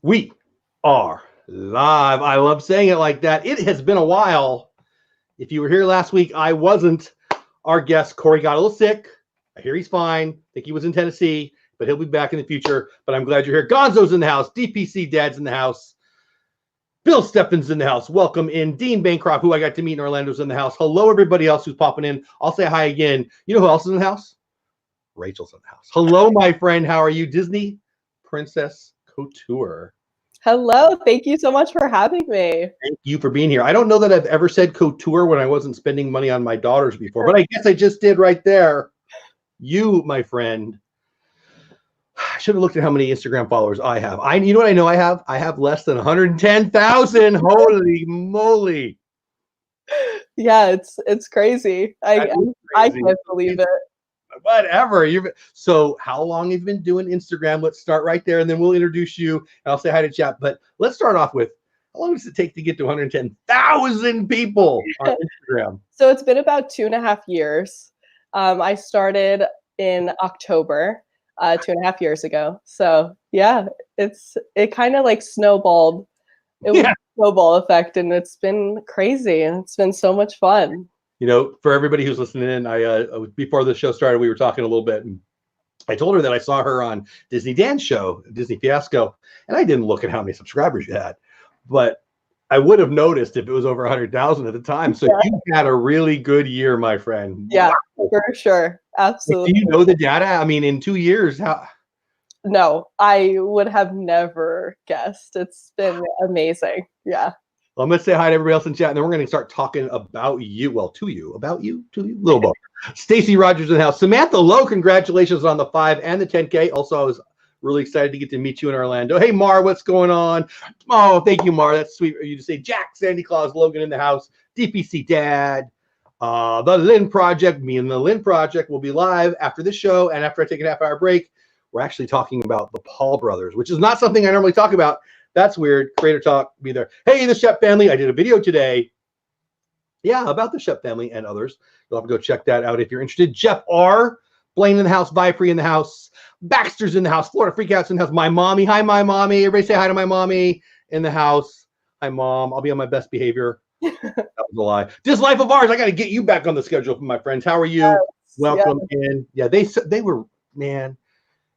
We are live. I love saying it like that. It has been a while. If you were here last week, I wasn't. Our guest, Corey, got a little sick. I hear he's fine. I think he was in Tennessee, but he'll be back in the future. But I'm glad you're here. Gonzo's in the house. DPC Dad's in the house. Bill Stephen's in the house. Welcome in. Dean Bancroft, who I got to meet in Orlando's in the house. Hello, everybody else who's popping in. I'll say hi again. You know who else is in the house? Rachel's in the house. Hello, my friend. How are you? Disney Princess Couture. Hello. Thank you so much for having me. Thank you for being here. I don't know that I've ever said couture when I wasn't spending money on my daughters before, but I guess I just did right there. You, my friend, I should have looked at how many Instagram followers I have. You know what I know I have? I have less than 110,000. Holy moly. Yeah, it's crazy. I can't believe it. Whatever. So how long have you been doing Instagram? Let's start right there, and then we'll introduce you, and I'll say hi to chat. But let's start off with, how long does it take to get to 110,000 people on Instagram? So it's been about 2.5 years. I started in October, 2.5 years ago. So yeah, it kind of like snowballed. It was a snowball effect, and it's been crazy, and it's been so much fun. You know, for everybody who's listening in, I before the show started, we were talking a little bit, and I told her that I saw her on Disney Dan's show, Disney Fiasco, and I didn't look at how many subscribers you had, but I would have noticed if it was over 100,000 at the time. So you had a really good year, my friend. Yeah, wow. For sure. Absolutely. Do you know the data? I mean, in 2 years, how? No, I would have never guessed. It's been amazing. Yeah. Well, I'm going to say hi to everybody else in chat, and then we're going to start talking about you. Well, to you, little both. Stacy Rogers in the house. Samantha Lowe, congratulations on the 5 and the 10K. Also, I was really excited to get to meet you in Orlando. Hey, Mar, what's going on? Oh, thank you, Mar. That's sweet of you to say. Jack, Sandy Claus, Logan in the house. DPC Dad. The Lynn Project. Me and the Lynn Project will be live after the show, and after I take a half-hour break, we're actually talking about the Paul brothers, which is not something I normally talk about. That's weird. Creator Talk, be there. Hey, the Shep family. I did a video today. Yeah, about the Shep family and others. You'll have to go check that out if you're interested. Jeff R. Blaine in the house. Vifree in the house. Baxter's in the house. Florida Freakouts in the house. My mommy. Hi, my mommy. Everybody say hi to my mommy in the house. Hi, Mom. I'll be on my best behavior. That was a lie. This life of ours. I got to get you back on the schedule, my friends. How are you? Yes, welcome in. Yeah, they were, man,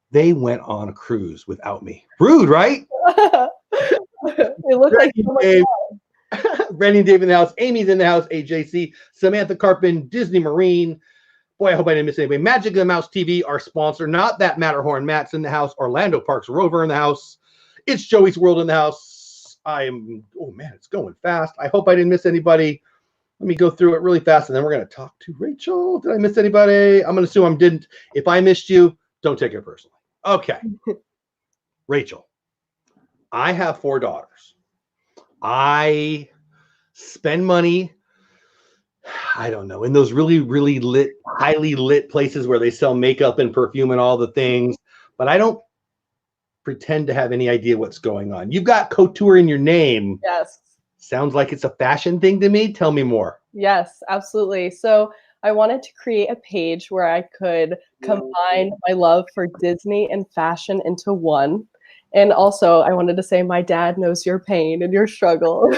they went on a cruise without me. Rude, right? It looked like so much fun. Randy and Dave in the house. Amy's in the house. AJC. Samantha Carpin. Disney Marine. Boy, I hope I didn't miss anybody. Magic of the Mouse TV, our sponsor. Not that Matterhorn. Matt's in the house. Orlando Parks Rover in the house. It's Joey's World in the house. Oh man, it's going fast. I hope I didn't miss anybody. Let me go through it really fast, and then we're going to talk to Rachel. Did I miss anybody? I'm going to assume I didn't. If I missed you, don't take it personally. Okay. Rachel. I have 4 daughters. I spend money, I don't know, in those really, really lit, highly lit places where they sell makeup and perfume and all the things, but I don't pretend to have any idea what's going on. You've got Couture in your name. Yes. Sounds like it's a fashion thing to me. Tell me more. Yes, absolutely. So I wanted to create a page where I could combine my love for Disney and fashion into one. And also, I wanted to say my dad knows your pain and your struggle.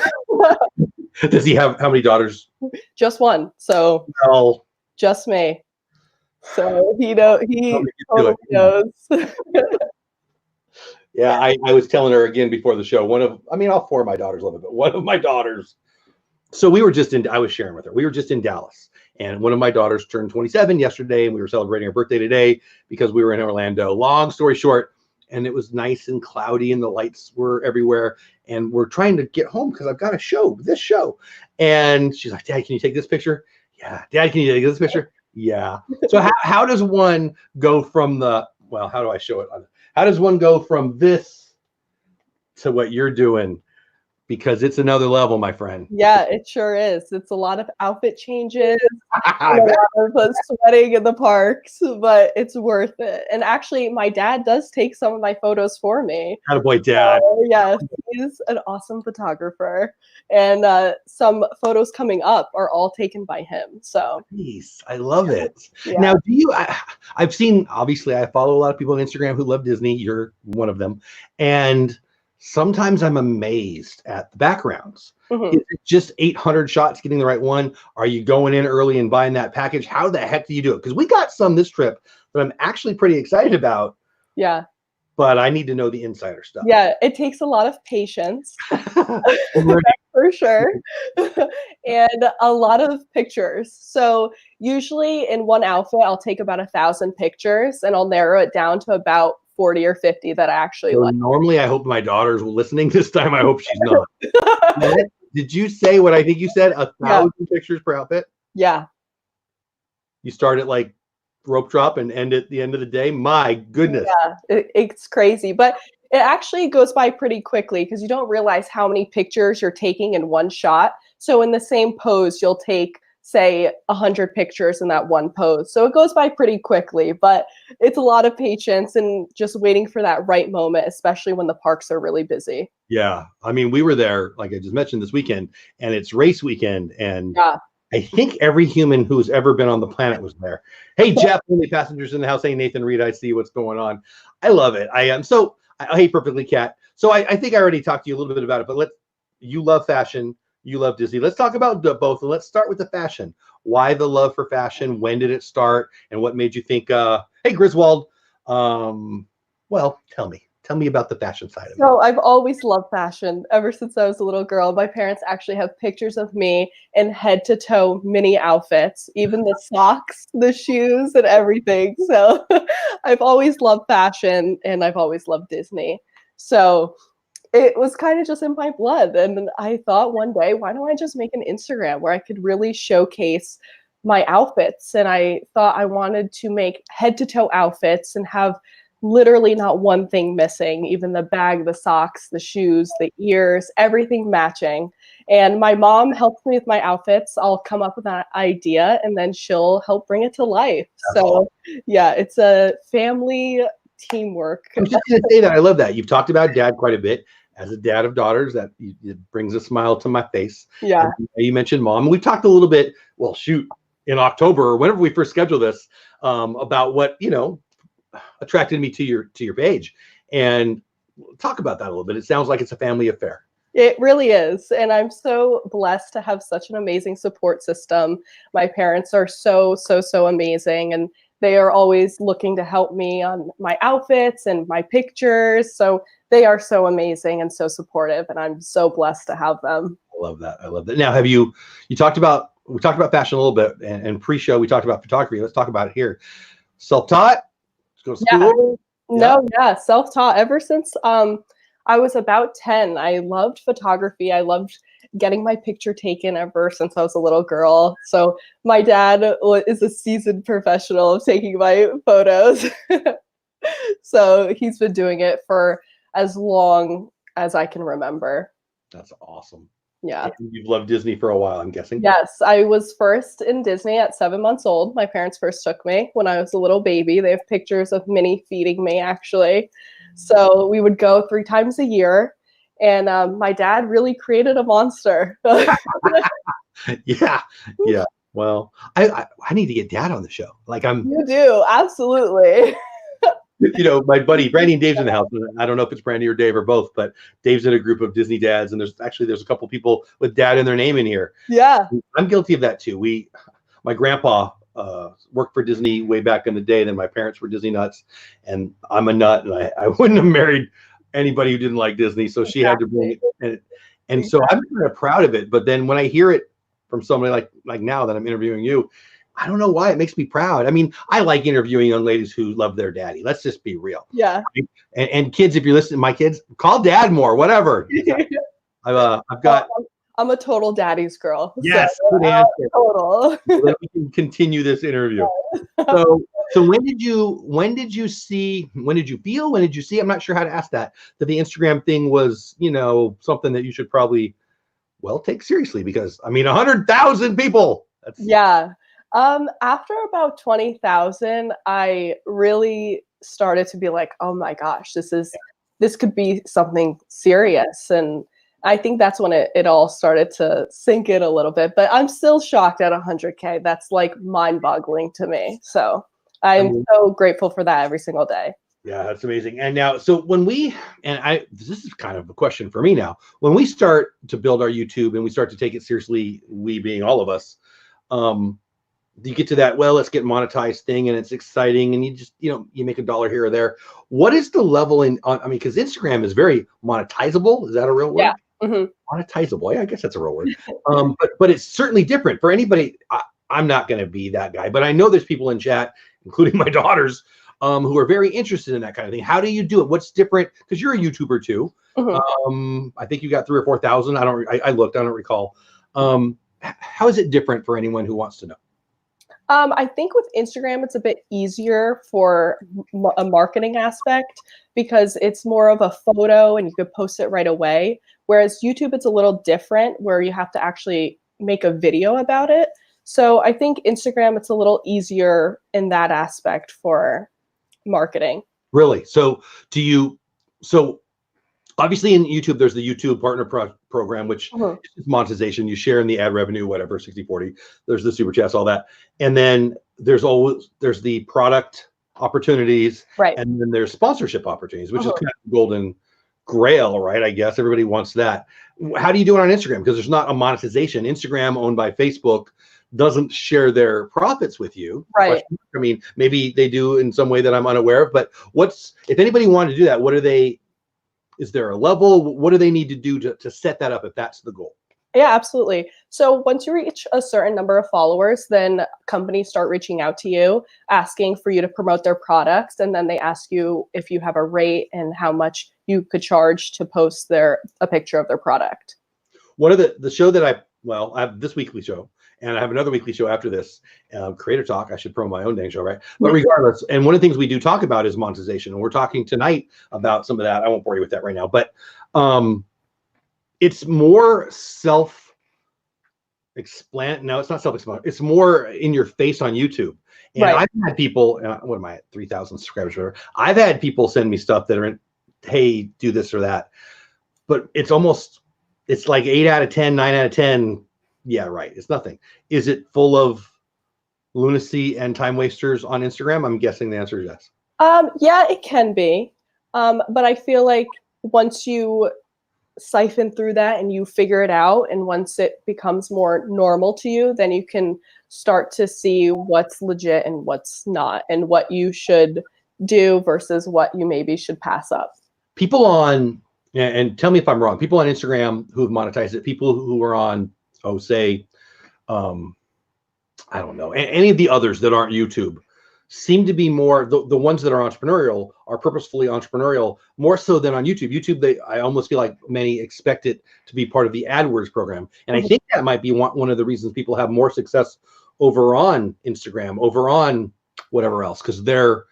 Does he have how many daughters? Just one. So no. Just me. So he totally knows. Yeah, I was telling her again before the show. All 4 of my daughters love it, but one of my daughters. So I was sharing with her. We were just in Dallas, and one of my daughters turned 27 yesterday, and we were celebrating her birthday today because we were in Orlando. Long story short, and it was nice and cloudy, and the lights were everywhere, and we're trying to get home because I've got this show. And she's like, Dad, can you take this picture? Yeah. Dad, can you take this picture? Yeah. So how does one go from how do I show it? How does one go from this to what you're doing? Because it's another level, my friend. Yeah, it sure is. It's a lot of outfit changes, a lot of sweating in the parks, but it's worth it. And actually, my dad does take some of my photos for me. Attaboy, Dad. Yes, he's an awesome photographer. And some photos coming up are all taken by him. So nice. I love it. Yeah. Now, I've seen, obviously, I follow a lot of people on Instagram who love Disney. You're one of them. And sometimes I'm amazed at the backgrounds. Mhm. Is it just 800 shots getting the right one? Are you going in early and buying that package? How the heck do you do it? Because we got some this trip that I'm actually pretty excited about, Yeah. but I need to know the insider stuff. Yeah, it takes a lot of patience. For sure. And a lot of pictures. So usually in one outfit, I'll take about 1,000 pictures and I'll narrow it down to about 40 or 50 that I actually So like. normally, I hope my daughter's listening this time. I hope she's not. Did you say what I think you said? 1,000 pictures per outfit? Yeah. You start at like rope drop and end at the end of the day? My goodness. Yeah, it's crazy. But it actually goes by pretty quickly because you don't realize how many pictures you're taking in one shot. So in the same pose, you'll take, say, 100 pictures in that one pose. So it goes by pretty quickly, but it's a lot of patience and just waiting for that right moment, especially when the parks are really busy. Yeah. I mean, we were there, like I just mentioned, this weekend, and it's race weekend. And Yeah. I think every human who's ever been on the planet was there. Hey, Jeff, only passengers in the house. Hey, Nathan Reed, I see what's going on. I love it. I am. So, hey, Perfectly Cat. So I think I already talked to you a little bit about it, but you love fashion. You love Disney. Let's talk about both. And let's start with the fashion. Why the love for fashion? When did it start? And what made you think, hey, Griswold, well, tell me about the fashion side of it. So I've always loved fashion ever since I was a little girl. My parents actually have pictures of me in head to toe mini outfits, even the socks, the shoes, and everything. So I've always loved fashion and I've always loved Disney. So it was kind of just in my blood. And I thought one day, why don't I just make an Instagram where I could really showcase my outfits? And I thought I wanted to make head to toe outfits and have literally not one thing missing, even the bag, the socks, the shoes, the ears, everything matching. And my mom helps me with my outfits. I'll come up with an idea and then she'll help bring it to life. That's awesome. Yeah, it's a family teamwork. I was just going to say that. I love that. You've talked about dad quite a bit. As a dad of daughters, it brings a smile to my face. Yeah. And you mentioned mom. We talked a little bit, well, shoot, in October or whenever we first scheduled this, about what, attracted me to your page. And talk about that a little bit. It sounds like it's a family affair. It really is. And I'm so blessed to have such an amazing support system. My parents are so amazing. And they are always looking to help me on my outfits and my pictures. So they are so amazing and so supportive. And I'm so blessed to have them. I love that. I love that. Now, we talked about fashion a little bit, and pre-show we talked about photography. Let's talk about it here. Self-taught? Go to school? Yeah. Self-taught ever since I was about 10. I loved photography. I loved getting my picture taken ever since I was a little girl. So my dad is a seasoned professional of taking my photos. So he's been doing it for as long as I can remember. That's awesome. Yeah. And you've loved Disney for a while, I'm guessing. Yes, I was first in Disney at 7 months old. My parents first took me when I was a little baby. They have pictures of Minnie feeding me, actually. So we would go 3 times a year. And my dad really created a monster. Yeah. Well, I need to get dad on the show. You do, absolutely. My buddy Brandy and Dave's in the house. I don't know if it's Brandy or Dave or both, but Dave's in a group of Disney dads, and there's a couple people with dad in their name in here. Yeah, I'm guilty of that too. My grandpa worked for Disney way back in the day. Then my parents were Disney nuts, and I'm a nut, and I wouldn't have married anybody who didn't like Disney. So she had to bring it, and so I'm kind of proud of it. But then when I hear it from somebody like now that I'm interviewing you, I don't know why it makes me proud. I mean, I like interviewing young ladies who love their daddy. Let's just be real. Yeah. And kids, if you're listening, my kids, call dad more, whatever. I've got. I'm a total daddy's girl. Yes, good answer. Total. We can continue this interview. So when did you see? I'm not sure how to ask that the Instagram thing was, something that you should probably take seriously, because 100,000 people. Yeah. After about 20,000, I really started to be like, oh my gosh, this could be something serious. And I think that's when it all started to sink in a little bit, but I'm still shocked at 100K. That's like mind boggling to me. So I'm so grateful for that every single day. Yeah, that's amazing. And now, so when this is kind of a question for me now. When we start to build our YouTube and we start to take it seriously, we being all of us, you get to that, well, let's get monetized thing, and it's exciting, and you just, you make $1 here or there. What is the level because Instagram is very monetizable. Is that a real word? Yeah. Mm-hmm. Monetizable. Yeah, I guess that's a real word. But it's certainly different for anybody. I'm not going to be that guy, but I know there's people in chat, including my daughters, who are very interested in that kind of thing. How do you do it? What's different? Because you're a YouTuber too. Mm-hmm. I think you got 3,000 or 4,000. I looked. I don't recall. How is it different for anyone who wants to know? I think with Instagram, it's a bit easier for a marketing aspect because it's more of a photo and you could post it right away. Whereas YouTube, it's a little different where you have to actually make a video about it. So I think Instagram, it's a little easier in that aspect for marketing. Really? So obviously in YouTube, there's the YouTube Partner Program, which is monetization. You share in the ad revenue, whatever, 60/40. There's the super chats, all that. And then there's the product opportunities. Right. And then there's sponsorship opportunities, which is kind of golden grail, right? I guess everybody wants that. How do you do it on Instagram? Because there's not a monetization. Instagram, owned by Facebook, doesn't share their profits with you. Right. I mean, maybe they do in some way that I'm unaware of, but if anybody wanted to do that, is there a level? What do they need to do to set that up if that's the goal? Yeah, absolutely. So once you reach a certain number of followers, then companies start reaching out to you, asking for you to promote their products. And then they ask you if you have a rate and how much you could charge to post a picture of their product. One of the show that I have this weekly show, and I have another weekly show after this, Creator Talk. I should promote my own dang show, right? But regardless, and one of the things we do talk about is monetization. And we're talking tonight about some of that. I won't bore you with that right now. But it's more self-explanatory. No, it's not self-explanatory. It's more in your face on YouTube. And I've had people, what am I at, 3,000 subscribers or whatever. I've had people send me stuff that are hey, do this or that. But it's like 8 out of 10, 9 out of 10. Yeah, right. It's nothing. Is it full of lunacy and time wasters on Instagram? I'm guessing the answer is yes. Yeah, it can be. But I feel like once you siphon through that and you figure it out, and once it becomes more normal to you, then you can start to see what's legit and what's not, and what you should do versus what you maybe should pass up. People and tell me if I'm wrong, people on Instagram who've monetized it, people who are on, say, I don't know, any of the others that aren't YouTube, seem to be more, the ones that are entrepreneurial are purposefully entrepreneurial, more so than on YouTube. YouTube, I almost feel like many expect it to be part of the AdWords program. And I think that might be one of the reasons people have more success over on Instagram, over on whatever else, because they're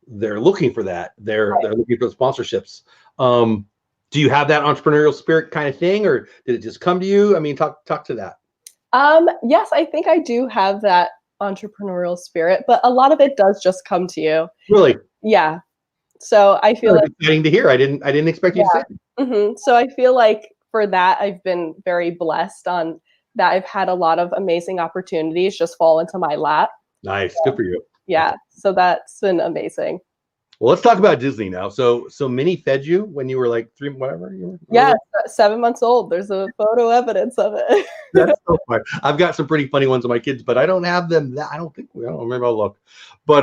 looking for that. They're looking for the sponsorships. Do you have that entrepreneurial spirit kind of thing, or did it just come to you? I mean, talk to that. Yes, I think I do have that entrepreneurial spirit, but a lot of it does just come to you. Really? Yeah. So I feel like exciting to hear. I didn't expect you to say. So I feel like for that, I've been very blessed on that. I've had a lot of amazing opportunities just fall into my lap. Nice. So, good for you. Yeah. So that's been amazing. Well, let's talk about Disney now. So Minnie fed you when you were like 3, whatever you were? Yeah, 7 months old. There's a photo evidence of it. That's so funny. I've got some pretty funny ones of my kids, but I don't have them. I don't remember. I'll look. But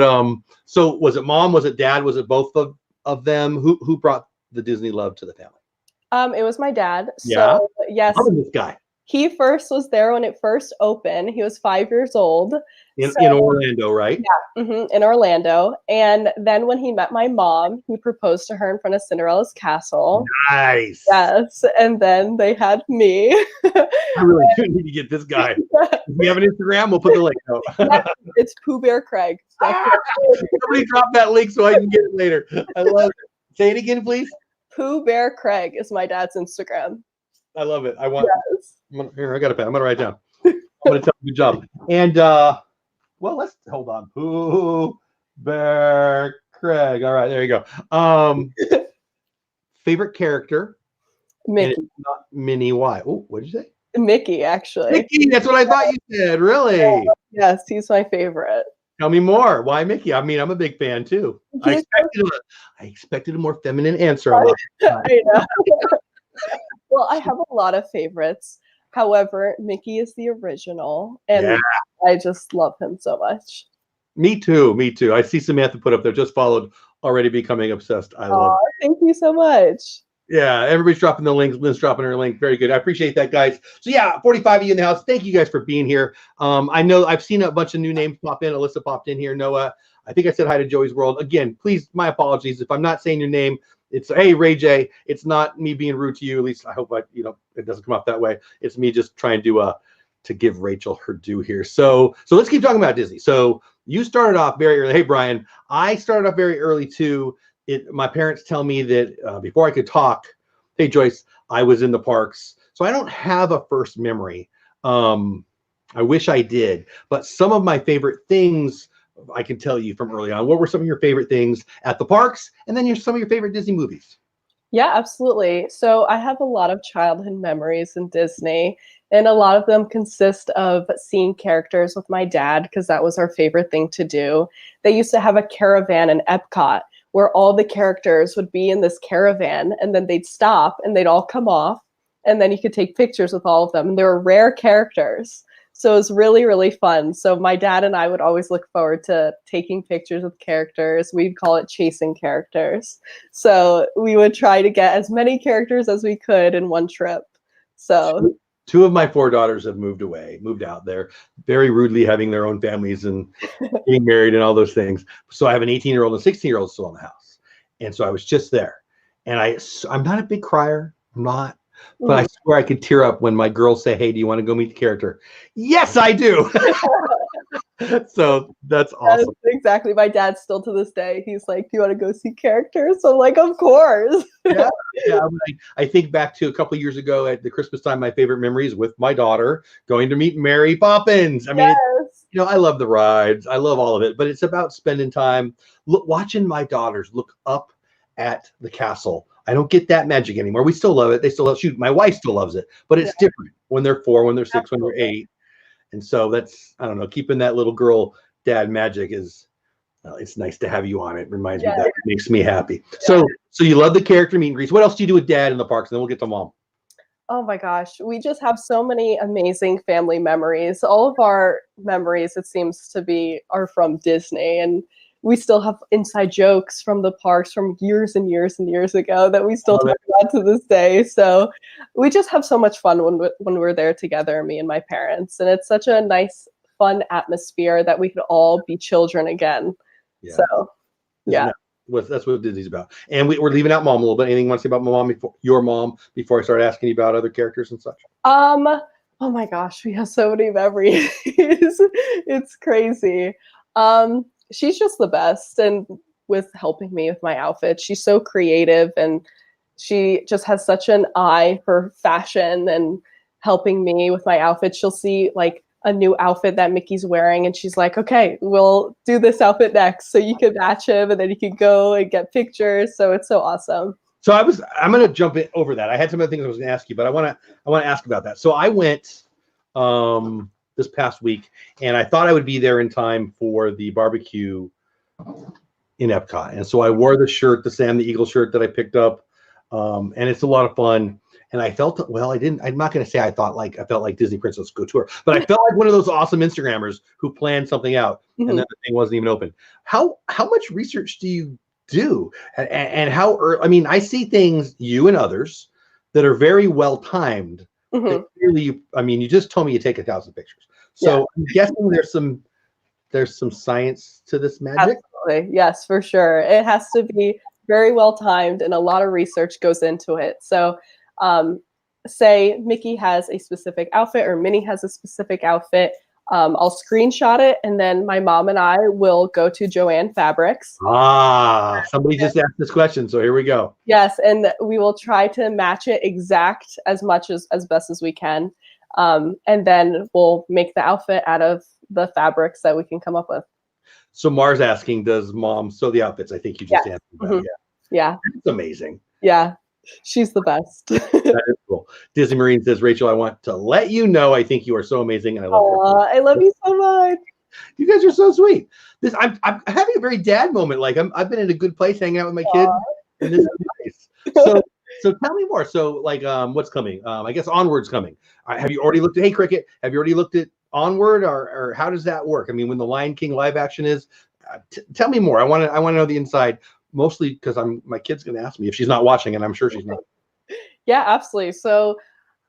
so was it mom? Was it dad? Was it both of them? Who brought the Disney love to the family? It was my dad. Yeah. So, yes. How this guy? He first was there when it first opened. He was 5 years old. In Orlando, right? Yeah, in Orlando. And then when he met my mom, he proposed to her in front of Cinderella's castle. Nice. Yes. And then they had me. I really do need to get this guy. If we have an Instagram, we'll put the link out. Yeah, it's Pooh Bear Craig. Somebody drop that link so I can get it later. I love it. Say it again, please. Pooh Bear Craig is my dad's Instagram. I love it. I want. Yes. Here, I got a pen. I'm gonna write it down. I'm gonna tell you, good job. And well, let's hold on. Pooh Bear Craig. All right, there you go. Favorite character? Mickey. Not Minnie. Why? Oh, what did you say? Mickey, actually. Mickey. That's what I thought you said. Really? Yes, he's my favorite. Tell me more. Why Mickey? I mean, I'm a big fan too. I expected a more feminine answer. I know. Well, I have a lot of favorites. However, Mickey is the original, and I just love him so much. Me too. Me too. I see Samantha put up there, just followed, already becoming obsessed. I love it. Thank you so much. Yeah, everybody's dropping the links. Lynn's dropping her link. Very good. I appreciate that, guys. So yeah, 45 of you in the house. Thank you guys for being here. I know I've seen a bunch of new names pop in. Alyssa popped in here. Noah. I think I said hi to Joey's World. Again, please, my apologies if I'm not saying your name. It's hey Ray J. It's not me being rude to you. At least I hope it doesn't come off that way. It's me just trying to give Rachel her due here. So let's keep talking about Disney. So you started off very early. Hey Brian, I started off very early too. My parents tell me that before I could talk, hey Joyce, I was in the parks. So I don't have a first memory. I wish I did, but some of my favorite things I can tell you from early on. What were some of your favorite things at the parks? And then some of your favorite Disney movies. Yeah, absolutely. So I have a lot of childhood memories in Disney, and a lot of them consist of seeing characters with my dad, because that was our favorite thing to do. They used to have a caravan in Epcot where all the characters would be in this caravan, and then they'd stop and they'd all come off, and then you could take pictures with all of them. And they were rare characters. So it was really, really fun. So my dad and I would always look forward to taking pictures with characters. We'd call it chasing characters. So we would try to get as many characters as we could in one trip. So two of my 4 daughters have moved out there, very rudely having their own families and getting married and all those things. So I have an 18-year-old and a 16-year-old still in the house. And so I was just there. And I'm not a big crier. I'm not. But I swear I could tear up when my girls say, hey, do you want to go meet the character? Yes, I do. So that's awesome. Exactly. My dad still to this day, he's like, do you want to go see characters? So I'm like, of course. Yeah. I think back to a couple of years ago at the Christmas time, my favorite memories with my daughter going to meet Mary Poppins. I mean, I love the rides. I love all of it, but it's about spending time watching my daughters look up at the castle. I don't get that magic anymore. We still love it. They still love shoot. My wife still loves it, but it's different when they're 4, when they're 6, when they're 8. And so that's, I don't know, keeping that little girl dad magic is, it's nice to have you on it. Reminds me that. It makes me happy. So you love the character meet and greets. What else do you do with dad in the parks? And then we'll get to mom. Oh my gosh. We just have so many amazing family memories. All of our memories, it seems to be, are from Disney. And we still have inside jokes from the parks from years and years and years ago that we still talk about to this day. So we just have so much fun when we're there together, me and my parents. And it's such a nice, fun atmosphere that we could all be children again. Yeah. So, yeah. That's what Disney's about. And we're leaving out mom a little bit. Anything you want to say about your mom before I start asking you about other characters and such? Oh my gosh, we have so many memories. It's crazy. She's just the best, and with helping me with my outfit. She's so creative, and she just has such an eye for fashion and helping me with my outfit. She'll see like a new outfit that Mickey's wearing, and she's like, okay, we'll do this outfit next so you can match him, and then you can go and get pictures. So it's so awesome. So I'm going to jump in over that. I had some other things I was going to ask you, but I want to ask about that. So I went this past week, and I thought I would be there in time for the barbecue in Epcot. And so I wore the shirt, the Sam the Eagle shirt that I picked up. And it's a lot of fun. And I felt, I'm not going to say I felt like Disney Princess Couture, but I felt like one of those awesome Instagrammers who planned something out and then the thing wasn't even open. How much research do you do? And how early? I mean, I see things, you and others, that are very well timed. Clearly, you just told me you take 1,000 pictures. So I'm guessing there's some science to this magic. Absolutely. Yes, for sure. It has to be very well timed, and a lot of research goes into it. So say Mickey has a specific outfit or Minnie has a specific outfit. I'll screenshot it, and then my mom and I will go to Joann Fabrics. Somebody just asked this question, so here we go. Yes, and we will try to match it exact as best as we can. And then we'll make the outfit out of the fabrics that we can come up with. So Mars asking, does mom sew the outfits? I think you just answered that. Yeah. It's amazing. Yeah. She's the best. That is cool. Disney Marine says, Rachel, I want to let you know I think you are so amazing. And I love I love you so much. You guys are so sweet. I'm having a very dad moment. Like I've been in a good place hanging out with my kids, and this is nice. So tell me more. So like what's coming? I guess Onward's coming. Have you already looked at Cricket? Have you already looked at Onward, or how does that work? I mean, when the Lion King live action is, tell me more. I want to know the inside, mostly because my kid's going to ask me if she's not watching, and I'm sure she's not. Yeah, absolutely. So,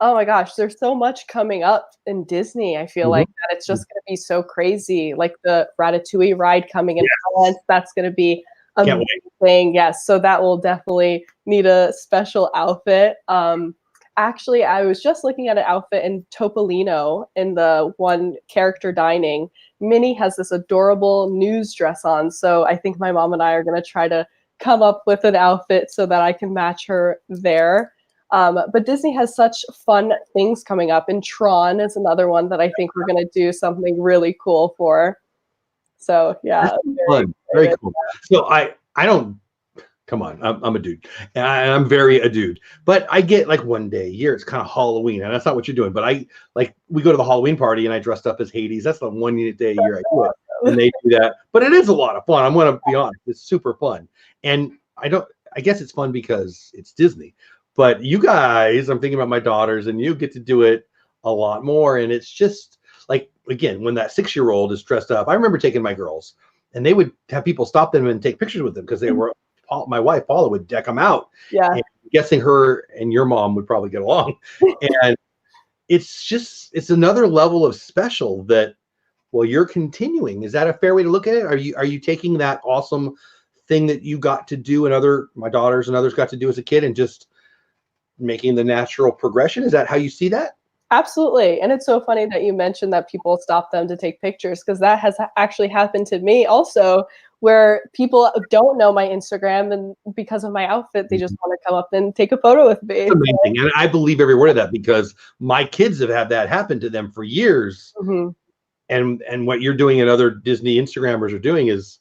oh my gosh, there's so much coming up in Disney. I feel like that it's just going to be so crazy. Like the Ratatouille ride coming in France, that's going to be amazing. Yes, so that will definitely need a special outfit. Actually, I was just looking at an outfit in Topolino in the one character dining. Minnie has this adorable news dress on, so I think my mom and I are going to try to come up with an outfit so that I can match her there. But Disney has such fun things coming up, and Tron is another one that I think we're going to do something really cool for. So yeah, very cool. So I don't, come on, I'm a dude, and I'm very a dude, but I get like one day a year, it's kind of Halloween, and that's not what you're doing, but we go to the Halloween party and I dressed up as Hades. That's the one day a year I do it, and they do that, but it is a lot of fun. I'm going to be honest, it's super fun, and I guess it's fun because it's Disney. But you guys, I'm thinking about my daughters, and you get to do it a lot more. And it's just like, again, when that 6-year-old is dressed up, I remember taking my girls, and they would have people stop them and take pictures with them because they were, my wife, Paula, would deck them out. Yeah. And I'm guessing her and your mom would probably get along. And it's another level of special that, well, you're continuing. Is that a fair way to look at it? Are you taking that awesome thing that you got to do and my daughters and others got to do as a kid and just making the natural progression? Is that how you see that? Absolutely. And it's so funny that you mentioned that people stop them to take pictures, because that has actually happened to me also, where people don't know my Instagram, and because of my outfit, they just want to come up and take a photo with me. That's amazing. And I believe every word of that, because my kids have had that happen to them for years. And what you're doing and other Disney Instagrammers are doing is,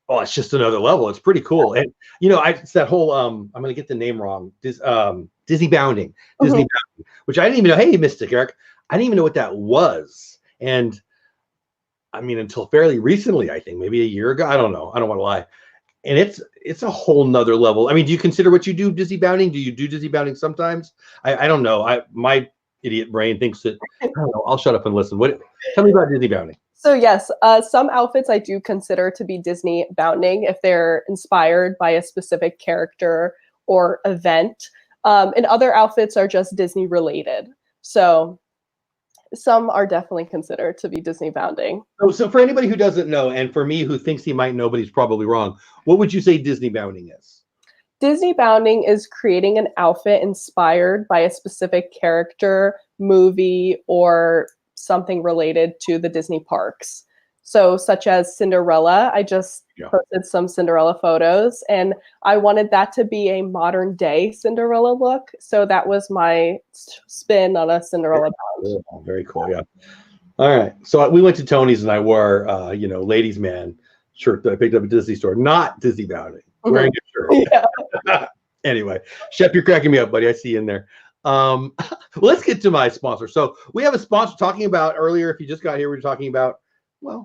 oh, it's just another level. It's pretty cool. And it's that whole I'm gonna get the name wrong. Disney Bounding. Disney Bounding, which I didn't even know. Hey, Mystic Eric, I didn't even know what that was. And I mean, until fairly recently, I think maybe a year ago. I don't know. I don't want to lie. And it's a whole nother level. I mean, do you consider what you do Disney Bounding? Do you do Disney Bounding sometimes? I don't know. My idiot brain thinks that, I don't know. I'll shut up and listen. Tell me about Disney Bounding. So yes, some outfits I do consider to be Disney bounding if they're inspired by a specific character or event. And other outfits are just Disney related. So some are definitely considered to be Disney bounding. So for anybody who doesn't know, and for me who thinks he might know, but he's probably wrong, what would you say Disney bounding is? Disney bounding is creating an outfit inspired by a specific character, movie, or something related to the Disney parks. So such as Cinderella, I just posted some Cinderella photos, and I wanted that to be a modern day Cinderella look. So that was my spin on a Cinderella bound. Oh, very cool. Yeah. All right. So we went to Tony's and I wore, ladies' man shirt that I picked up at Disney store, not Disney bounding. Wearing a shirt. Yeah. Anyway, Shep, you're cracking me up, buddy. I see you in there. Let's get to my sponsor. So we have a sponsor talking about earlier. If you just got here, we were talking about,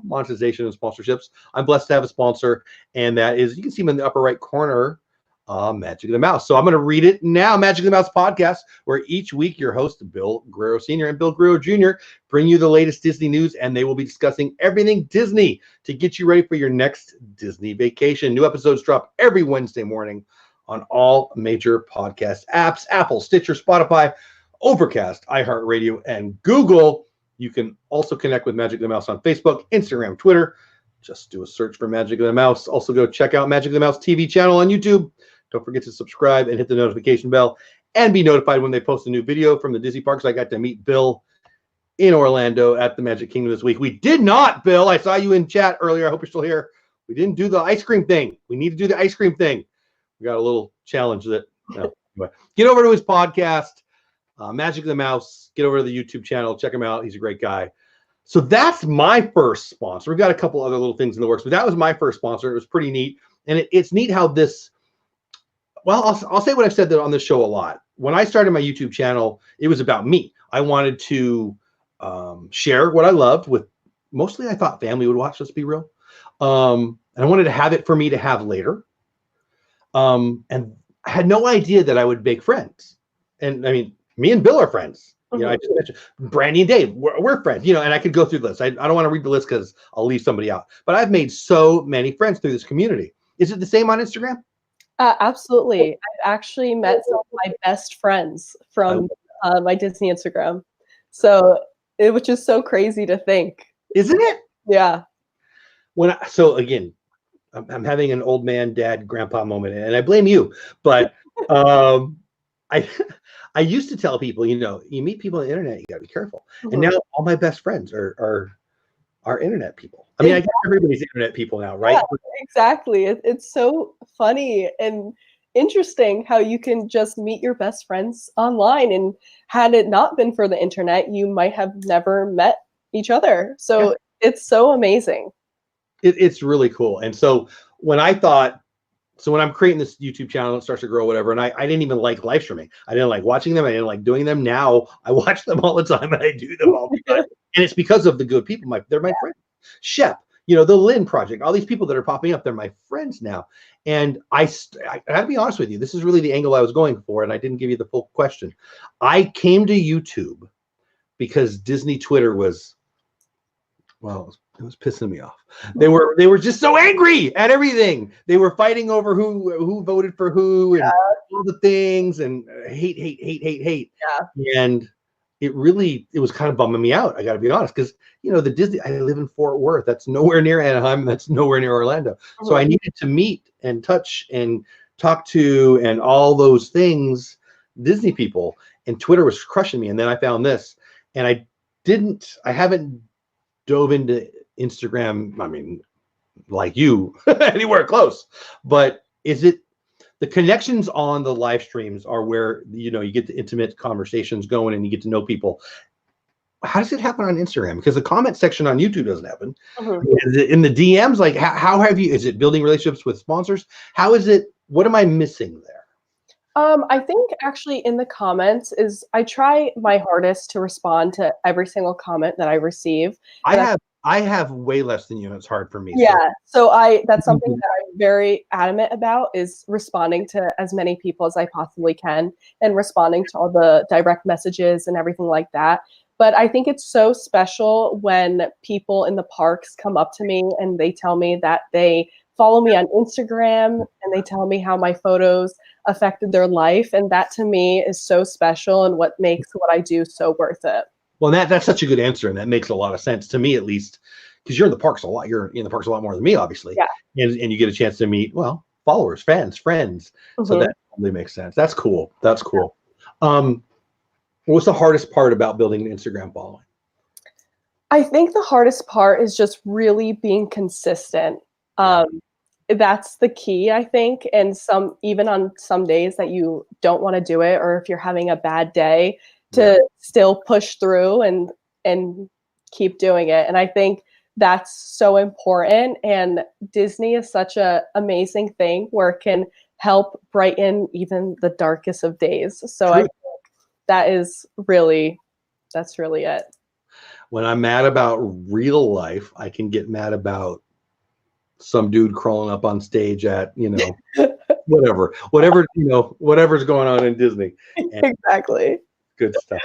monetization and sponsorships. I'm blessed to have a sponsor, and that is, you can see him in the upper right corner, Magic of the Mouse. So I'm going to read it now. Magic of the Mouse podcast, where each week your host, Bill Guerrero Sr. and Bill Guerrero Jr. bring you the latest Disney news, and they will be discussing everything Disney to get you ready for your next Disney vacation. New episodes drop every Wednesday morning on all major podcast apps: Apple, Stitcher, Spotify, Overcast, iHeartRadio, and Google. You can also connect with Magic of the Mouse on Facebook, Instagram, Twitter. Just do a search for Magic of the Mouse. Also go check out Magic of the Mouse TV channel on YouTube. Don't forget to subscribe and hit the notification bell and be notified when they post a new video from the Disney parks. I got to meet Bill in Orlando at the Magic Kingdom this week. We did not, Bill. I saw you in chat earlier. I hope you're still here. We didn't do the ice cream thing. We need to do the ice cream thing. We got a little challenge that. Anyway. Get over to his podcast, Magic of the Mouse. Get over to the YouTube channel. Check him out. He's a great guy. So that's my first sponsor. We've got a couple other little things in the works, but that was my first sponsor. It was pretty neat. And it's neat how this, I'll say what I've said on this show a lot. When I started my YouTube channel, it was about me. I wanted to share what I loved with mostly I thought family would watch, let's be real. And I wanted to have it for me to have later. And I had no idea that I would make friends. And I mean, me and Bill are friends. You know, I just mentioned Brandy and Dave, we're friends, you know, and I could go through the list. I don't want to read the list because I'll leave somebody out. But I've made so many friends through this community. Is it the same on Instagram? Absolutely. I've actually met some of my best friends from my Disney Instagram. So, which is so crazy to think. Isn't it? Yeah. So again, I'm having an old man, dad, grandpa moment, and I blame you. But I used to tell people, you know, you meet people on the internet, you got to be careful. And now all my best friends are internet people. I mean, I guess everybody's internet people now, right? Yeah, exactly. It's so funny and interesting how you can just meet your best friends online. And had it not been for the internet, you might have never met each other. So it's so amazing. It's really cool. And so when I'm creating this YouTube channel, it starts to grow, whatever. And I didn't even like live streaming. I didn't like watching them. I didn't like doing them. Now I watch them all the time and I do them all the time. And it's because of the good people. They're my friends. Shep, you know, the Lynn Project, all these people that are popping up, they're my friends now. And I have to be honest with you. This is really the angle I was going for. And I didn't give you the full question. I came to YouTube because Disney Twitter was, well, it was pissing me off. They were just so angry at everything. They were fighting over who voted for who and all the things and hate. Yeah. And it was kind of bumming me out. I got to be honest, because you know the Disney. I live in Fort Worth. That's nowhere near Anaheim. That's nowhere near Orlando. So I needed to meet and touch and talk to and all those things, Disney people. And Twitter was crushing me. And then I found this, and I haven't dove into Instagram, I mean, like you, anywhere close. But is it the connections on the live streams are where, you know, you get the intimate conversations going and you get to know people. How does it happen on Instagram? Because the comment section on YouTube doesn't happen. Is it in the DMs? Like, how have you, is it building relationships with sponsors? How is it, what am I missing there? I think actually in the comments I try my hardest to respond to every single comment that I receive. I have way less than you, and it's hard for me. Yeah, so that's something that I'm very adamant about, is responding to as many people as I possibly can and responding to all the direct messages and everything like that. But I think it's so special when people in the parks come up to me and they tell me that they follow me on Instagram and they tell me how my photos affected their life. And that to me is so special and what makes what I do so worth it. Well, that's such a good answer, and that makes a lot of sense to me, at least, because you're in the parks a lot. You're in the parks a lot more than me, obviously. Yeah. And you get a chance to meet, well, followers, fans, friends. So that totally makes sense. That's cool. That's cool. What's the hardest part about building an Instagram following? I think the hardest part is just really being consistent. That's the key, I think. And even on some days that you don't want to do it, or if you're having a bad day, to still push through and keep doing it. And I think that's so important. And Disney is such an amazing thing where it can help brighten even the darkest of days. So I think that's really it. When I'm mad about real life, I can get mad about some dude crawling up on stage at, you know, whatever, you know, whatever's going on in Disney. And exactly. Good stuff.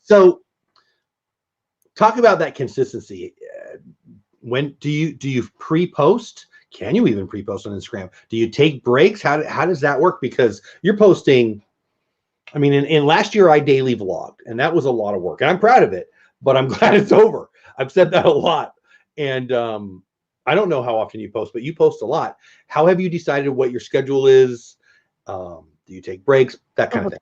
So talk about that consistency. When do you pre-post? Can you even pre-post on Instagram? Do you take breaks? How does that work? Because you're posting, I mean, in last year I daily vlogged, and that was a lot of work, and I'm proud of it, but I'm glad it's over. I've said that a lot. And I don't know how often you post, but you post a lot. How have you decided what your schedule is? Do you take breaks? That kind of thing.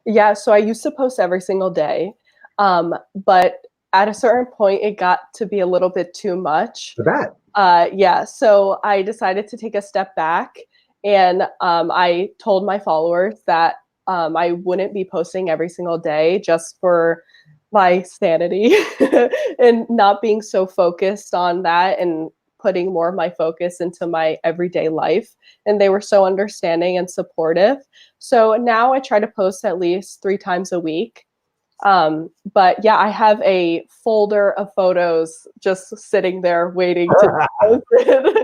Yeah, so I used to post every single day, but at a certain point, it got to be a little bit too much. Yeah, so I decided to take a step back, and I told my followers that I wouldn't be posting every single day just for my sanity and not being so focused on that and putting more of my focus into my everyday life. And they were so understanding and supportive. So now I try to post at least 3 times a week. But yeah, I have a folder of photos just sitting there waiting to be posted.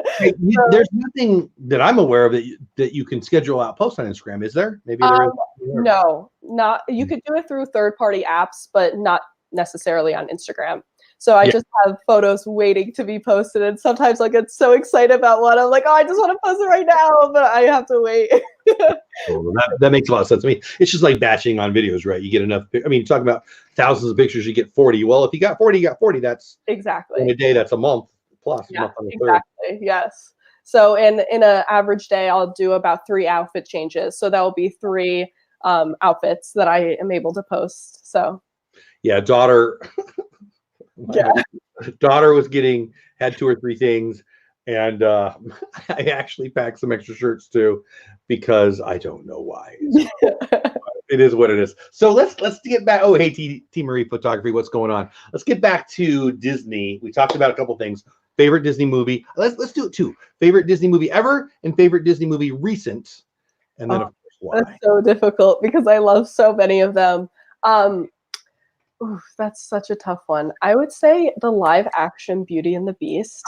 There's nothing that I'm aware of that you can schedule out posts on Instagram, is there? Maybe there is. No, not. You could do it through third-party apps, but not necessarily on Instagram. So I just have photos waiting to be posted, and sometimes I get so excited about one. I'm like, oh, I just want to post it right now, but I have to wait. That makes a lot of sense to me. It's just like batching on videos, right? You get enough. I mean, talking about thousands of pictures, you get 40. Well, if you got 40, you got 40. That's exactly in a day. That's a month plus. Yeah, exactly. Yes. So in an average day, I'll do about 3 outfit changes. So that will be 3 outfits that I am able to post. So yeah, daughter. Yeah. Daughter had 2 or 3 things, and I actually packed some extra shirts too, because I don't know why. It is what it is. So let's get back. Oh, hey, T Marie Photography, what's going on? Let's get back to Disney. We talked about a couple things. Favorite Disney movie. Let's do it too. Favorite Disney movie ever and favorite Disney movie recent, and then of course why. That's so difficult because I love so many of them. That's such a tough one. I would say the live action Beauty and the Beast.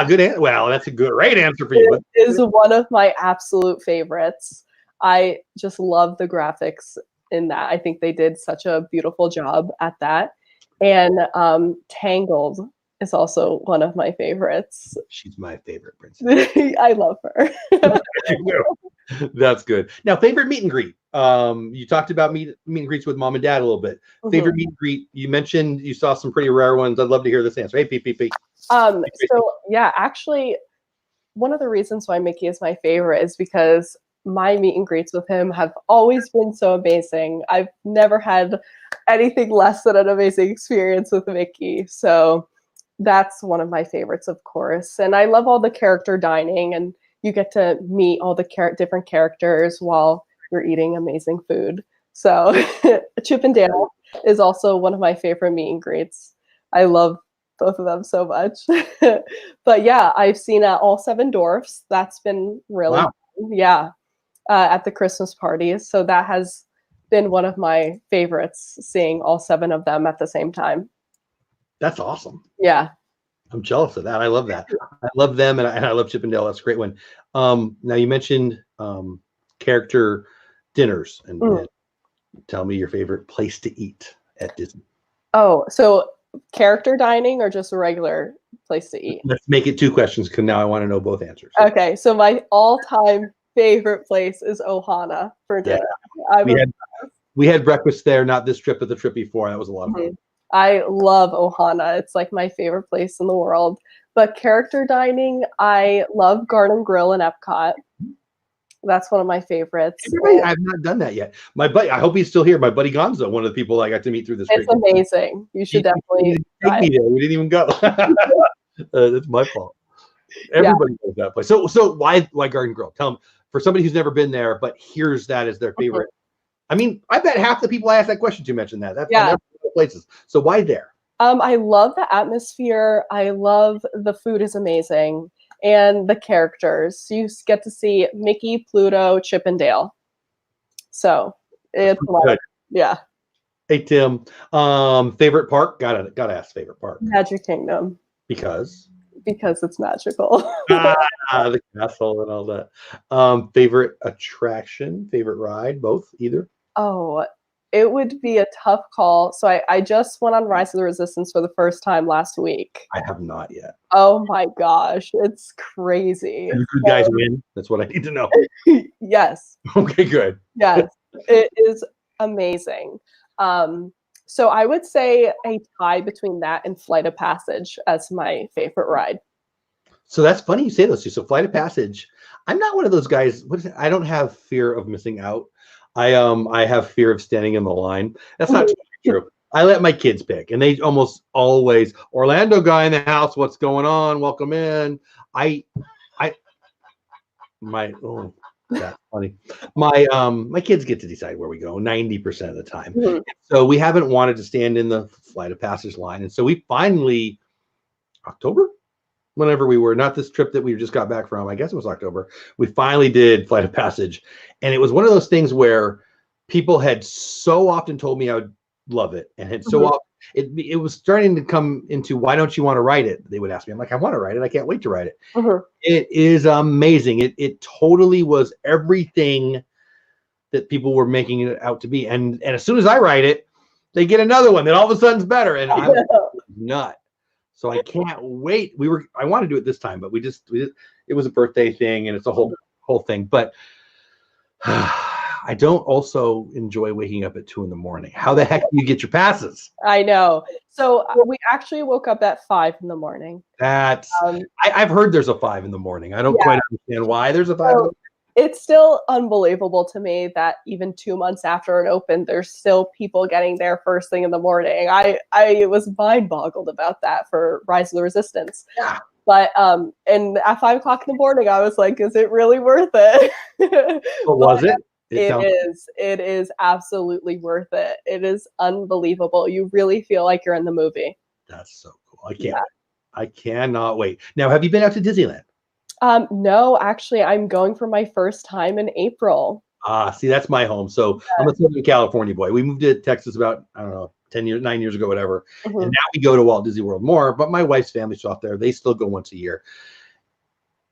Good answer. Well, that's a great answer for you. It is one of my absolute favorites. I just love the graphics in that. I think they did such a beautiful job at that. And Tangled is also one of my favorites. She's my favorite princess. I love her. That's good. Now, favorite meet and greet. You talked about meet and greets with mom and dad a little bit. Favorite meet and greet. You mentioned you saw some pretty rare ones. I'd love to hear this answer. Hey, Pete. So yeah, actually, one of the reasons why Mickey is my favorite is because my meet and greets with him have always been so amazing. I've never had anything less than an amazing experience with Mickey. So that's one of my favorites, of course. And I love all the character dining, and you get to meet all the different characters while you're eating amazing food. So Chip and Dale is also one of my favorite meet and greets. I love both of them so much. But yeah, I've seen all 7 dwarfs. That's been really fun. Yeah, at the Christmas parties. So that has been one of my favorites, seeing all 7 of them at the same time. That's awesome. Yeah. I'm jealous of that. I love that. I love them, and I love Chip and Dale. That's a great one. Now you mentioned character dinners, and tell me your favorite place to eat at Disney. Oh, so character dining or just a regular place to eat? Let's make it 2 questions, because now I want to know both answers. Okay, so my all-time favorite place is Ohana for dinner. Yeah. We had breakfast there, not this trip, but the trip before. That was a lot of fun. I love Ohana. It's like my favorite place in the world. But character dining, I love Garden Grill in Epcot. That's one of my favorites. I've not done that yet. My buddy, I hope he's still here. My buddy Gonzo, one of the people I got to meet through this. It's amazing. You should definitely take me there. We didn't even go. That's my fault. Everybody knows that place. So why Garden Grill? Tell them, for somebody who's never been there, but hears that as their favorite. I mean, I bet half the people I asked that question to mention that. That's places. So why there? I love the atmosphere. I love the food is amazing, and the characters. You get to see Mickey, Pluto, Chip, and Dale. So it's yeah. Hey Tim, favorite park? Gotta ask favorite park. Magic Kingdom. Because it's magical. The castle and all that. Favorite attraction, favorite ride, both, either? Oh, it would be a tough call. So I just went on Rise of the Resistance for the first time last week. I have not yet. Oh my gosh, it's crazy. You guys win? That's what I need to know. Yes. Okay, good. Yes, it is amazing. So I would say a tie between that and Flight of Passage as my favorite ride. So that's funny you say those two. So Flight of Passage, I'm not one of those guys. I don't have fear of missing out. I have fear of standing in the line. That's not true. I let my kids pick, and they almost always, Orlando guy in the house, what's going on? Welcome in. That's funny. My kids get to decide where we go 90% of the time. So we haven't wanted to stand in the Flight of Passage line. And so we finally, October, whenever we were, not this trip that we just got back from, I guess it was October, we finally did Flight of Passage. And it was one of those things where people had so often told me I would love it. And it's so it was starting to come into, why don't you want to write it? They would ask me. I'm like, I want to write it. I can't wait to write it. It is amazing. It totally was everything that people were making it out to be. And as soon as I write it, they get another one that all of a sudden's better. And I'm nut. So I can't wait. I want to do it this time, but we just it was a birthday thing, and it's a whole thing. But I don't also enjoy waking up at 2 a.m. How the heck do you get your passes? I know. So we actually woke up at 5 a.m. That's I've heard there's a 5 a.m. I don't quite understand why there's a 5 a.m. It's still unbelievable to me that even 2 months after it opened, there's still people getting there first thing in the morning. I was mind boggled about that for Rise of the Resistance. Yeah. But and at 5 o'clock in the morning, I was like, is it really worth it? But was it? It is absolutely worth it. It is unbelievable. You really feel like you're in the movie. That's so cool. I cannot wait. Now, have you been out to Disneyland? No, actually, I'm going for my first time in April. See, that's my home. So I'm a Southern California boy. We moved to Texas about, I don't know, 9 years ago, whatever. And now we go to Walt Disney World more, but my wife's family's off there. They still go once a year.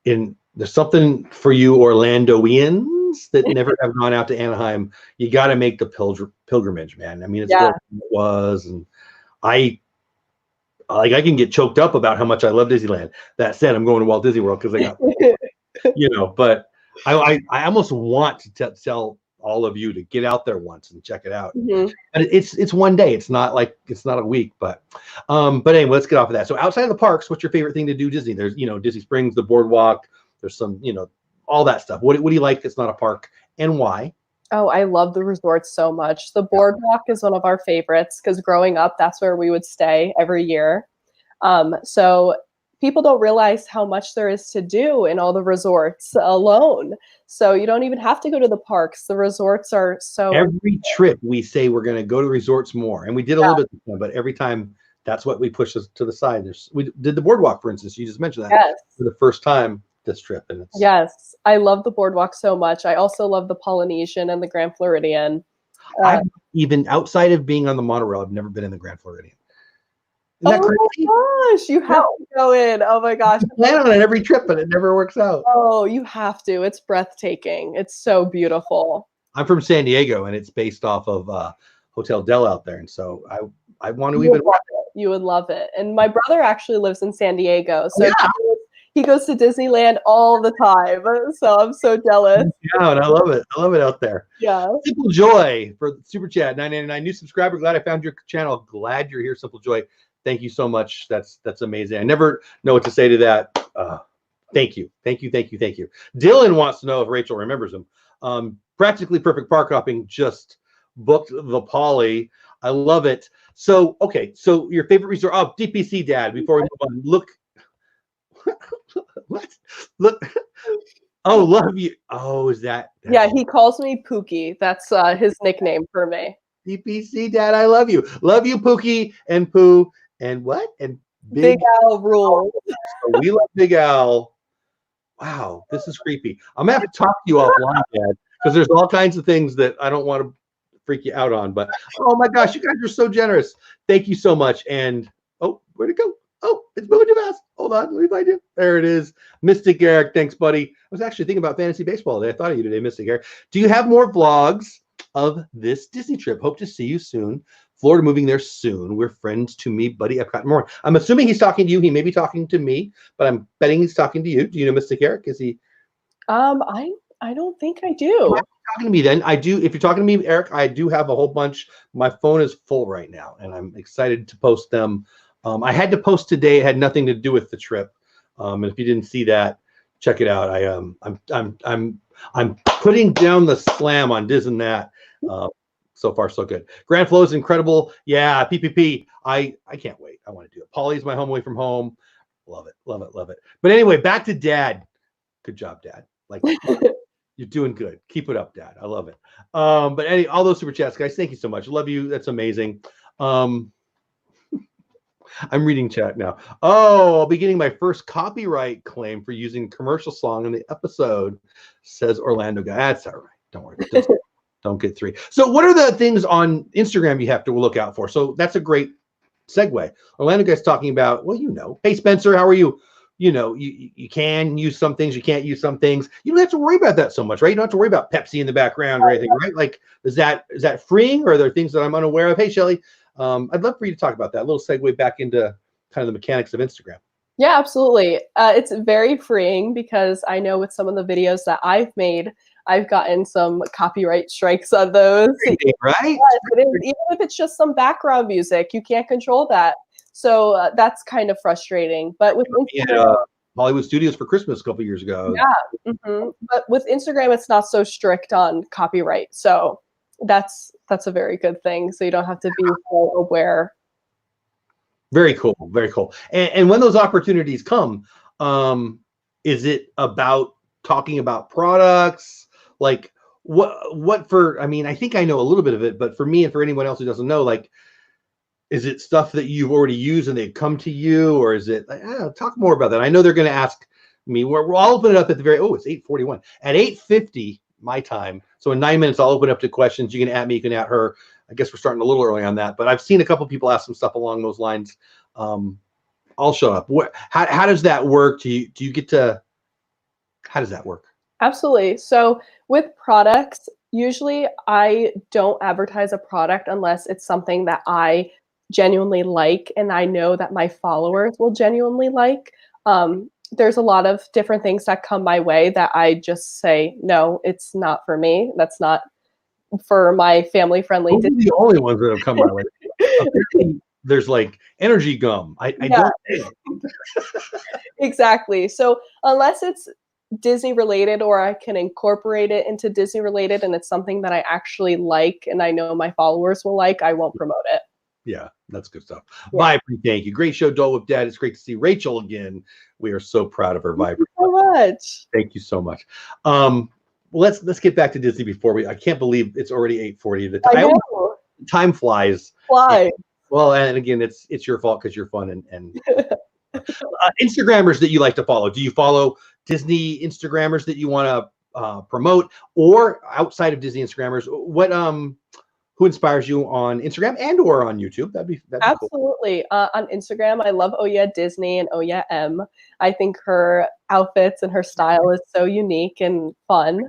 And there's something for you Orlandoians that never have gone out to Anaheim. You got to make the pilgrimage, man. I mean, it's what it was. And I can get choked up about how much I love Disneyland. That said, I'm going to Walt Disney World because I got, but I almost want to tell all of you to get out there once and check it out. And it's one day. It's not a week, but anyway, let's get off of that. So outside of the parks, what's your favorite thing to do Disney? There's, Disney Springs, the boardwalk, there's some, all that stuff. What do you like that's not a park, and why? Oh, I love the resort so much. The boardwalk is one of our favorites because growing up, that's where we would stay every year. So people don't realize how much there is to do in all the resorts alone. So you don't even have to go to the parks. The resorts are so... Every trip we say we're going to go to resorts more. And we did a little bit, but every time that's what we push us to the side. We did the boardwalk, for instance. You just mentioned that for the first time this trip. And yes, I love the boardwalk so much. I also love the Polynesian and the Grand Floridian. Even outside of being on the monorail, I've never been in the Grand Floridian. Isn't that crazy? My gosh, you have to go in. Oh my gosh. I plan on it every trip, but it never works out. Oh, you have to. It's breathtaking. It's so beautiful. I'm from San Diego, and it's based off of Hotel Del out there. And so I want to even watch it. You would love it. And my brother actually lives in San Diego. So he goes to Disneyland all the time. So I'm so jealous. Yeah, and I love it. I love it out there. Yeah. Simple Joy for Super Chat, $9.99. New subscriber. Glad I found your channel. Glad you're here, Simple Joy. Thank you so much. That's amazing. I never know what to say to that. Thank you. Thank you. Thank you. Thank you. Dylan wants to know if Rachel remembers him. Practically Perfect Park Hopping just booked the Poly. I love it. So, okay. So your favorite resort. Oh, DPC Dad. Before we move on, look. What? Look. Oh, love you. Oh, is that? Yeah, he calls me Pookie. That's his nickname for me. DPC Dad, I love you. Love you, Pookie and Pooh. And what? And Big Al rules. So we love Big Al. Wow, this is creepy. I'm gonna have to talk to you offline, Dad, because there's all kinds of things that I don't want to freak you out on. But oh my gosh, you guys are so generous. Thank you so much. And oh, where'd it go? Oh, it's moving too fast. Hold on, let me find you. There it is. Mystic Eric, thanks, buddy. I was actually thinking about fantasy baseball today. I thought of you today, Mystic Eric. Do you have more vlogs of this Disney trip? Hope to see you soon. Florida moving there soon. We're friends to me, buddy. Epcot more. I'm assuming he's talking to you. He may be talking to me, but I'm betting he's talking to you. Do you know Mystic Eric? Is he? I don't think I do. Talking to me then. I do. If you're talking to me, Eric, I do have a whole bunch. My phone is full right now, and I'm excited to post them. I had to post today. It had nothing to do with the trip. And if you didn't see that, check it out. I'm putting down the slam on Diz and that. So far, so good. Grand Flow is incredible. Yeah, PPP. I can't wait. I want to do it. Polly's my home away from home. Love it, love it, love it. But anyway, back to Dad. Good job, Dad. Like you're doing good. Keep it up, Dad. I love it. But all those super chats, guys. Thank you so much. Love you. That's amazing. I'm reading chat now. Oh, I'll be getting my first copyright claim for using commercial song in the episode, says Orlando guy. That's all right. Don't worry. Don't get 3. So what are the things on Instagram you have to look out for? So that's a great segue. Orlando guy's talking about, well, hey, Spencer, how are you? You can use some things, you can't use some things. You don't have to worry about that so much, right? You don't have to worry about Pepsi in the background or anything, right? Like, is that freeing, or are there things that I'm unaware of? Hey, Shelly, I'd love for you to talk about that. A little segue back into kind of the mechanics of Instagram. Yeah, absolutely. It's very freeing because I know with some of the videos that I've made, I've gotten some copyright strikes on those. Right? Yes, it is. Even if it's just some background music, you can't control that. So that's kind of frustrating. But with Instagram, Hollywood Studios for Christmas a couple years ago. Yeah. But with Instagram, it's not so strict on copyright. So that's a very good thing. So you don't have to be so aware. Very cool. Very cool. And when those opportunities come, is it about talking about products? Like what for, I mean, I think I know a little bit of it, but for me and for anyone else who doesn't know, like, is it stuff that you've already used and they come to you, or is it like, talk more about that? I know they're going to ask me. I'll open it up at the very, it's 8:41 at 8:50 my time. So in 9 minutes, I'll open up to questions. You can at me, you can at her. I guess we're starting a little early on that, but I've seen a couple people ask some stuff along those lines. I'll show up. How does that work? Do you get to, how does that work? Absolutely. So with products, usually I don't advertise a product unless it's something that I genuinely like and I know that my followers will genuinely like. There's a lot of different things that come my way that I just say, no, it's not for me. That's not for my family friendly. Those are the only ones that have come my way. Apparently, there's like energy gum. I don't. Exactly. So unless it's Disney related or I can incorporate it into Disney related and it's something that I actually like and I know my followers will like, I won't promote it. Yeah, that's good stuff. Yeah. Vibrant, thank you. Great show, Dole Whip Dad. It's great to see Rachel again. We are so proud of her. Vibrant. Thank you so much. Thank you so much. Let's get back to Disney before I can't believe it's already 8:40. Time flies. Well, and again, it's your fault because you're fun and Instagrammers that you like to follow. Do you follow Disney Instagrammers that you want to promote, or outside of Disney Instagrammers? What who inspires you on Instagram and or on YouTube? That'd be absolutely cool. On Instagram, I love Oh Yeah Disney and Oh Yeah M. I think her outfits and her style is so unique and fun.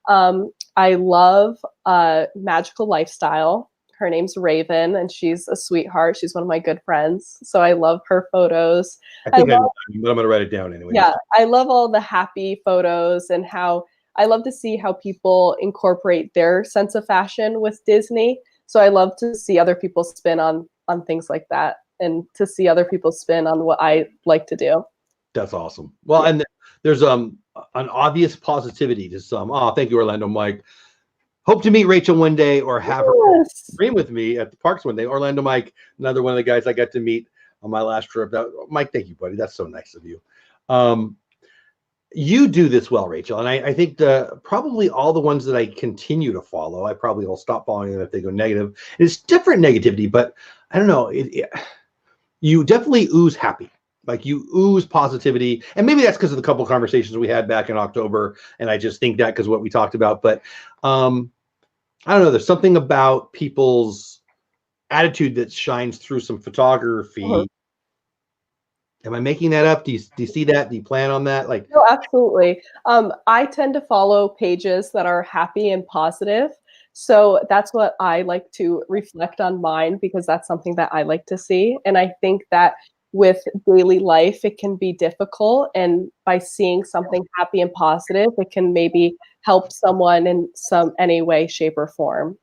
I love Magical Lifestyle. Her name's Raven, and she's a sweetheart. She's one of my good friends, so I love her photos. I think I know, but I'm going to write it down anyway. Yeah, I love all the happy photos and how I love to see how people incorporate their sense of fashion with Disney. So I love to see other people spin on things like that and to see other people spin on what I like to do. That's awesome. Well, and there's an obvious positivity to some. Oh, thank you, Orlando Mike. Hope to meet Rachel one day or have her stream with me at the parks one day. Orlando Mike, another one of the guys I got to meet on my last trip. Mike, thank you, buddy. That's so nice of you. You do this well, Rachel, and I think probably all the ones that I continue to follow, I probably will stop following them if they go negative. And it's different negativity, but I don't know. You definitely ooze happy. Like you ooze positivity, and maybe that's because of the couple conversations we had back in October, and I just think that because what we talked about. But I don't know. There's something about people's attitude that shines through some photography. Am I making that up? Do you see that? Do you plan on that? Like, no, absolutely. I tend to follow pages that are happy and positive. So that's what I like to reflect on mine because that's something that I like to see. And I think that with daily life, it can be difficult. And by seeing something happy and positive, it can maybe help someone in any way, shape, or form.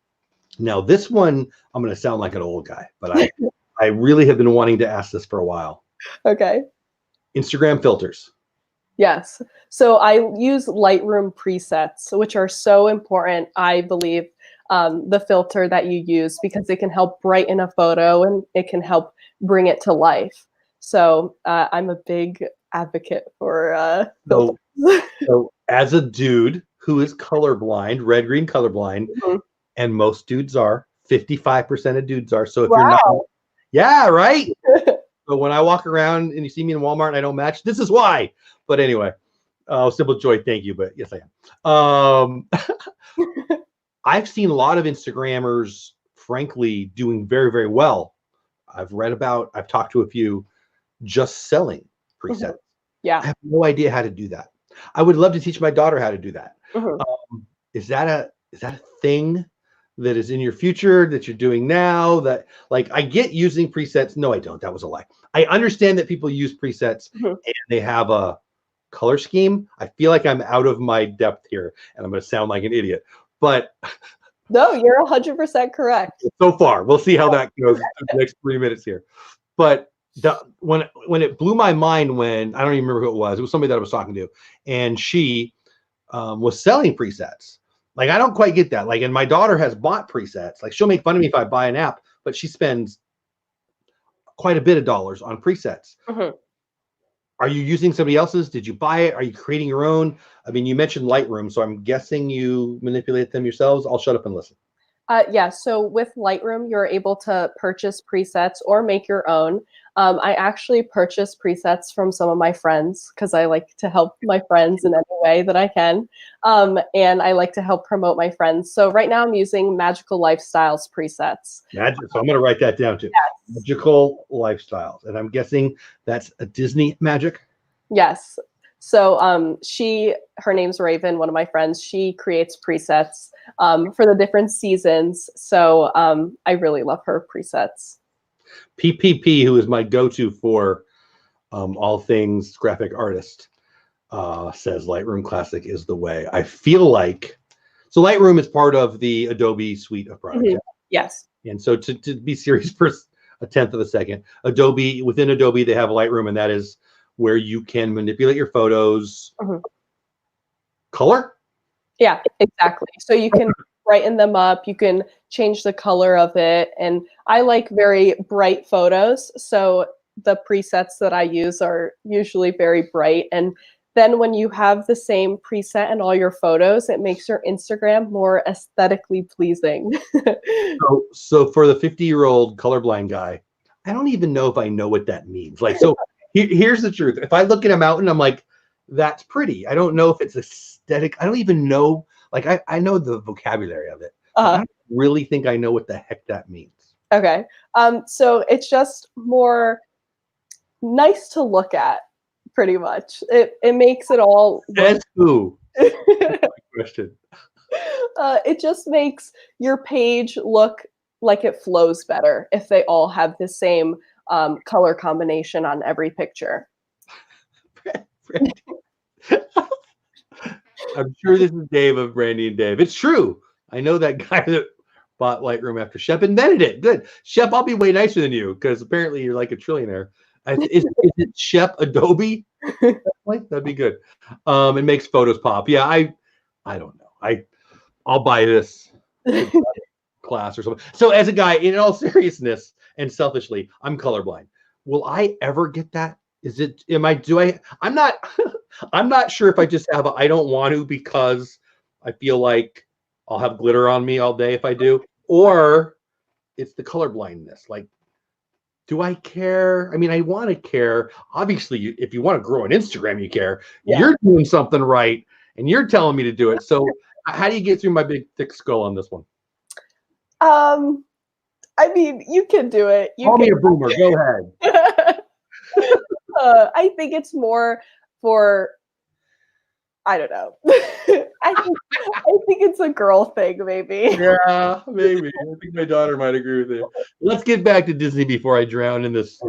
Now, this one, I'm going to sound like an old guy, but I really have been wanting to ask this for a while. Okay. Instagram filters. Yes. So I use Lightroom presets, which are so important, I believe, the filter that you use because it can help brighten a photo and it can help bring it to life. So I'm a big advocate for filters. So as a dude who is colorblind, red-green colorblind, and most dudes are, 55% of dudes are. So if you're not, yeah, right. So when I walk around and you see me in Walmart and I don't match, this is why. But anyway, Simple Joy, thank you. But yes, I am. I've seen a lot of Instagrammers, frankly, doing very, very well. I've talked to a few just selling presets. Yeah. I have no idea how to do that. I would love to teach my daughter how to do that. Is that a thing that is in your future that you're doing now? That, like, I get using presets. No, I don't. That was a lie. I understand that people use presets and they have a color scheme. I feel like I'm out of my depth here and I'm going to sound like an idiot, but no, you're 100% correct. So far, we'll see how that goes in the next 3 minutes here. But when it blew my mind, when I don't even remember who it was somebody that I was talking to, and she was selling presets. Like, I don't quite get that. Like, and my daughter has bought presets. Like, she'll make fun of me if I buy an app, but she spends quite a bit of dollars on presets. Are you using somebody else's? Did you buy it? Are you creating your own? I mean, you mentioned Lightroom, so I'm guessing you manipulate them yourselves. I'll shut up and listen. Yeah, so with Lightroom, you're able to purchase presets or make your own. I actually purchase presets from some of my friends because I like to help my friends in any way that I can. And I like to help promote my friends. So right now I'm using Magical Lifestyles presets. So I'm going to write that down too. Yes. Magical Lifestyles. And I'm guessing that's a Disney magic? Yes. So her name's Raven, one of my friends. She creates presets for the different seasons. So I really love her presets. PPP, who is my go-to for all things graphic artist, says Lightroom Classic is the way. I feel like, so Lightroom is part of the Adobe suite of products. Yes. And so to be serious for a tenth of a second, within Adobe, they have Lightroom, and that is where you can manipulate your photos. Color? Yeah, exactly. So you can brighten them up. You can change the color of it. And I like very bright photos. So the presets that I use are usually very bright. And then when you have the same preset in all your photos, it makes your Instagram more aesthetically pleasing. So for the 50-year-old colorblind guy, I don't even know if I know what that means. Like, so here's the truth. If I look at a mountain, I'm like, that's pretty. I don't know if it's aesthetic. I don't even know. Like, I know the vocabulary of it. I don't really think I know what the heck that means. Okay. So it's just more nice to look at, pretty much. It makes it all. That's who? Question. It just makes your page look like it flows better if they all have the same color combination on every picture. I'm sure this is Dave of Brandy and Dave. It's true. I know that guy that bought Lightroom after Shep invented it. Good. Shep, I'll be way nicer than you because apparently you're like a trillionaire. Is it Shep Adobe? That'd be good. It makes photos pop. Yeah, I don't know. I'll buy this class or something. So as a guy, in all seriousness and selfishly, I'm colorblind. Will I ever get that? I'm not sure if I just have I don't want to because I feel like I'll have glitter on me all day if I do, or it's the colorblindness. Like, do I care? I mean, I want to care. Obviously, if you want to grow on Instagram, you care. Yeah. You're doing something right, and you're telling me to do it. So how do you get through my big, thick skull on this one? I mean, you can do it. Call me a boomer. Go ahead. I think it's more for, I don't know. I think it's a girl thing, maybe. Yeah, maybe. I think my daughter might agree with you. Let's get back to Disney before I drown in this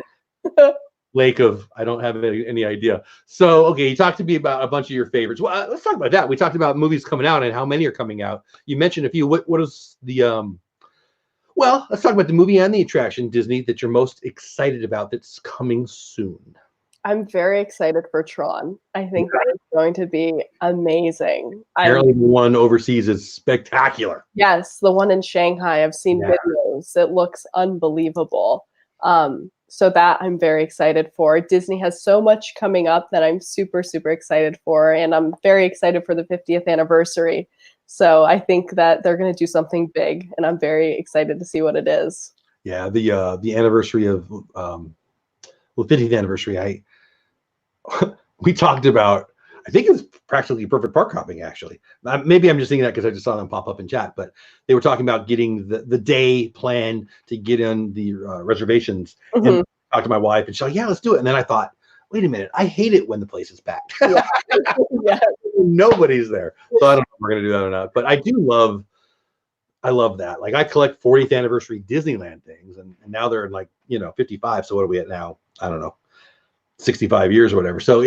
lake of I don't have any idea. So, okay, you talked to me about a bunch of your favorites. Well, let's talk about that. We talked about movies coming out and how many are coming out. You mentioned a few. What is the well, let's talk about the movie and the attraction, Disney, that you're most excited about that's coming soon. I'm very excited for Tron. I think that is going to be amazing. Apparently the one overseas is spectacular. Yes, the one in Shanghai. I've seen videos. It looks unbelievable. So that I'm very excited for. Disney has so much coming up that I'm super, super excited for. And I'm very excited for the 50th anniversary. So I think that they're going to do something big, and I'm very excited to see what it is. Yeah, the anniversary of 50th anniversary. We talked about. I think it was practically perfect park hopping, actually. Maybe I'm just thinking that because I just saw them pop up in chat, but they were talking about getting the day plan to get in the reservations. And talked to my wife, and she's like, yeah, let's do it. And then I thought, wait a minute, I hate it when the place is packed. Yeah. Yeah. Nobody's there. So I don't know if we're going to do that or not. But I love that. Like, I collect 40th anniversary Disneyland things, and now they're in, like, 55. So what are we at now? I don't know, 65 years or whatever. So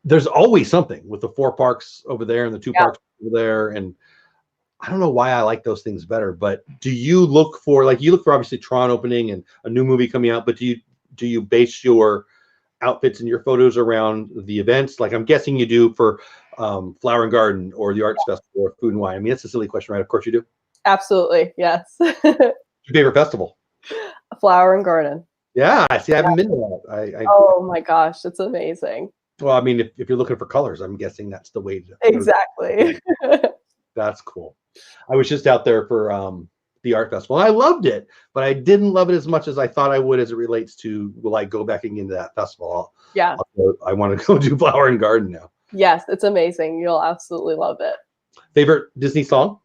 there's always something with the 4 parks over there and the 2 parks over there. And I don't know why I like those things better, but do you look for, obviously Tron opening and a new movie coming out, but do you base your outfits and your photos around the events? Like, I'm guessing you do for Flower and Garden or the Arts Festival or Food and Wine. I mean, that's a silly question, right? Of course you do. Absolutely. Yes. What's your favorite festival? Flower and Garden. Yeah, I see. I haven't been to that. Oh my gosh, it's amazing. Well, I mean, if you're looking for colors, I'm guessing that's the way to. Exactly. That's cool. I was just out there for the art festival. I loved it, but I didn't love it as much as I thought I would as it relates to, will I go back into that festival? I want to go do Flower and Garden now. Yes, it's amazing. You'll absolutely love it. Favorite Disney song?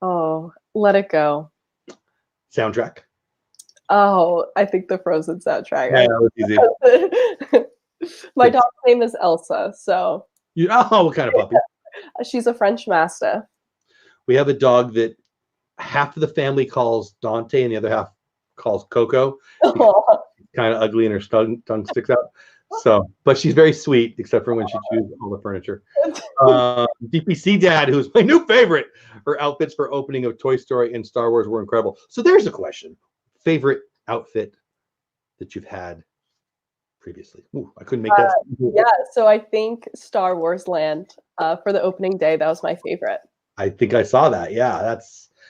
Oh, Let It Go. Soundtrack? Oh, I think the Frozen soundtrack. Yeah, that was easy. My dog's name is Elsa, so. What kind of puppy? She's a French Mastiff. We have a dog that half of the family calls Dante and the other half calls Coco. Kind of ugly and her tongue sticks out. So, but she's very sweet, except for when she chews all the furniture. DPC Dad, who's my new favorite, her outfits for opening of Toy Story and Star Wars were incredible. So there's a question. Favorite outfit that you've had previously? Ooh, I couldn't make that. Yeah, so I think Star Wars Land for the opening day, that was my favorite. I think I saw that. Yeah,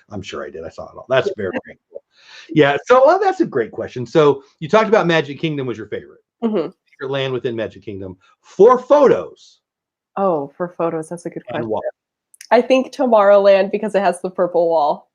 I'm sure I did. I saw it all. That's very, very cool. Yeah, so that's a great question. So you talked about Magic Kingdom was your favorite. Favorite land within Magic Kingdom. For photos. Oh, for photos, that's a good question. I think Tomorrowland because it has the purple wall.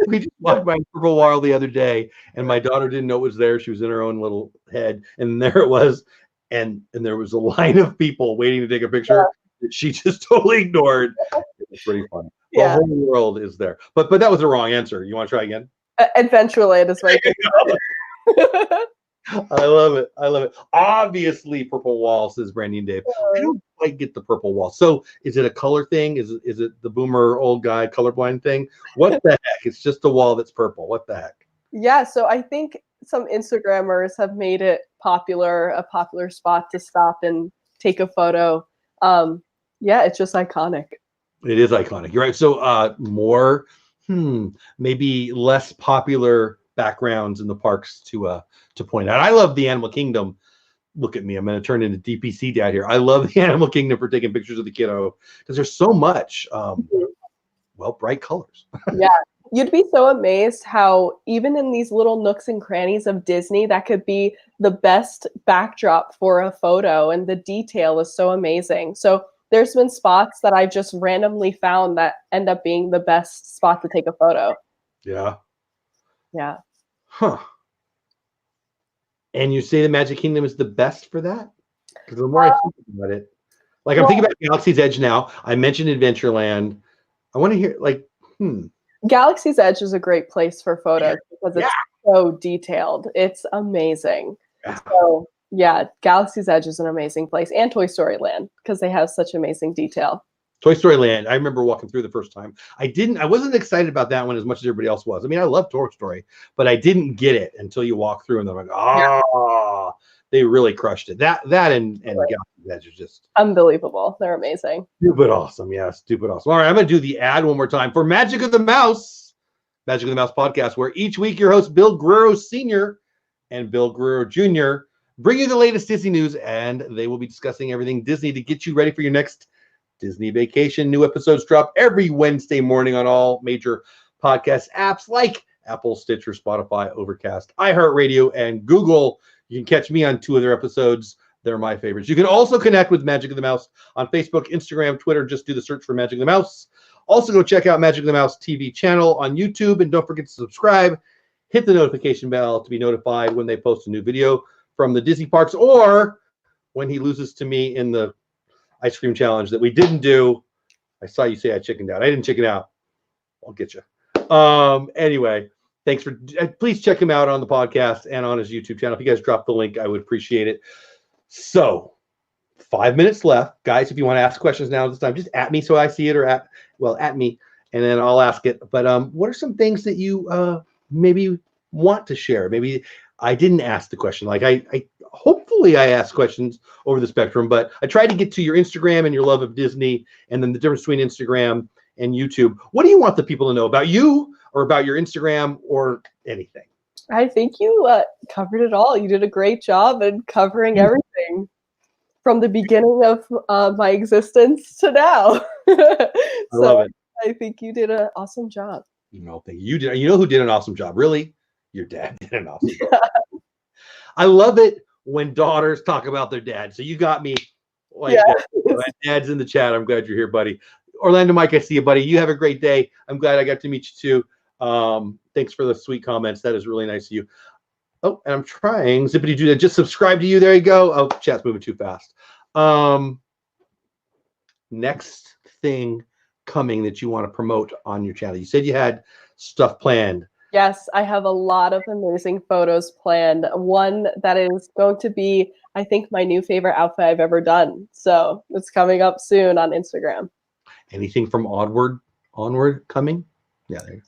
We just walked by Purple Wall the other day, and my daughter didn't know it was there. She was in her own little head, and there it was, and there was a line of people waiting to take a picture that she just totally ignored. It was pretty fun. The whole world is there, but that was the wrong answer. You want to try again? Adventureland is my favorite. I love it. I love it. Obviously, Purple Wall, says Brandy and Dave. I don't quite get the Purple Wall. So is it a color thing? Is it the boomer old guy colorblind thing? What the heck? It's just a wall that's purple. What the heck? Yeah, so I think some Instagrammers have made it a popular spot to stop and take a photo. Yeah, it's just iconic. It is iconic. You're right. So more, maybe less popular backgrounds in the parks to point out. I love the Animal Kingdom. Look at me. I'm going to turn into DPC Dad here. I love the Animal Kingdom for taking pictures of the kiddo because there's so much, bright colors. Yeah. You'd be so amazed how even in these little nooks and crannies of Disney, that could be the best backdrop for a photo, and the detail is so amazing. So there's been spots that I've just randomly found that end up being the best spot to take a photo. Yeah. Yeah. Huh. And you say the Magic Kingdom is the best for that? Because the more I think about it, like I'm thinking about Galaxy's Edge now. I mentioned Adventureland. I want to hear Galaxy's Edge is a great place for photos because it's so detailed. It's amazing. Yeah. So yeah, Galaxy's Edge is an amazing place, and Toy Story Land because they have such amazing detail. Toy Story Land, I remember walking through the first time. I wasn't excited about that one as much as everybody else was. I mean, I love Toy Story, but I didn't get it until you walk through and they're like, they really crushed it. That and Galaxy's Edge is just unbelievable. They're amazing. Stupid awesome. Yeah, stupid awesome. All right, I'm going to do the ad one more time for Magic of the Mouse podcast, where each week your hosts Bill Guerrero Sr. and Bill Guerrero Jr. bring you the latest Disney news, and they will be discussing everything Disney to get you ready for your next Disney vacation. New episodes drop every Wednesday morning on all major podcast apps like Apple, Stitcher, Spotify, Overcast, iHeartRadio, and Google. You can catch me on 2 of their episodes. They're my favorites. You can also connect with Magic of the Mouse on Facebook, Instagram, Twitter. Just do the search for Magic of the Mouse. Also go check out Magic of the Mouse TV channel on YouTube, and don't forget to subscribe. Hit the notification bell to be notified when they post a new video from the Disney parks or when he loses to me in the ice cream challenge that we didn't do. I saw you say I chickened out. I didn't chicken out. I'll get you. Anyway, thanks for, please check him out on the podcast and on his YouTube channel. If you guys drop the link, I would appreciate it. So 5 minutes left, guys. If you want to ask questions now this time, just at me so I see it, or at me, and then I'll ask it. But what are some things that you maybe want to share? Maybe I didn't ask the question. Like I hopefully I ask questions over the spectrum, but I tried to get to your Instagram and your love of Disney, and then the difference between Instagram and YouTube. What do you want the people to know about you, or about your Instagram, or anything? I think you covered it all. You did a great job in covering everything from the beginning of my existence to now. I love it. I think you did an awesome job. No, thank you. You did. You know who did an awesome job? Really, your dad did an awesome job. I love it when daughters talk about their dad. So you got me. Like my dad's in the chat. I'm glad you're here, buddy. Orlando Mike, I see you, buddy. You have a great day. I'm glad I got to meet you too. Thanks for the sweet comments. That is really nice of you. Oh, and I'm trying. Zippity do that. Just subscribe to you. There you go. Oh, chat's moving too fast. Next thing coming that you want to promote on your channel. You said you had stuff planned. Yes, I have a lot of amazing photos planned. One that is going to be, I think, my new favorite outfit I've ever done. So it's coming up soon on Instagram. Anything from onward coming? Yeah, there you go.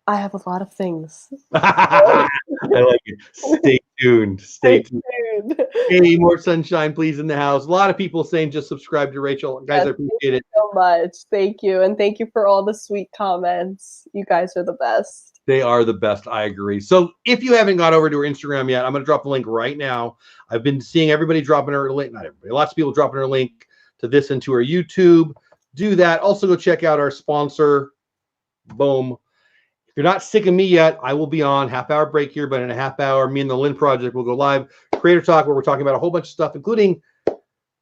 I have a lot of things. I like it. Stay tuned. Stay tuned. Hey, more sunshine, please, in the house. A lot of people saying just subscribe to Rachel. Guys, yes, I appreciate it so much. Thank you. And thank you for all the sweet comments. You guys are the best. They are the best. I agree. So if you haven't got over to her Instagram yet, I'm going to drop the link right now. I've been seeing everybody dropping her link. Not everybody. Lots of people dropping her link to this and to her YouTube. Do that. Also, go check out our sponsor. Boom. If you're not sick of me yet, I will be on half-hour break here, but in a half hour, me and the Lynn Project will go live. Creator Talk, where we're talking about a whole bunch of stuff, including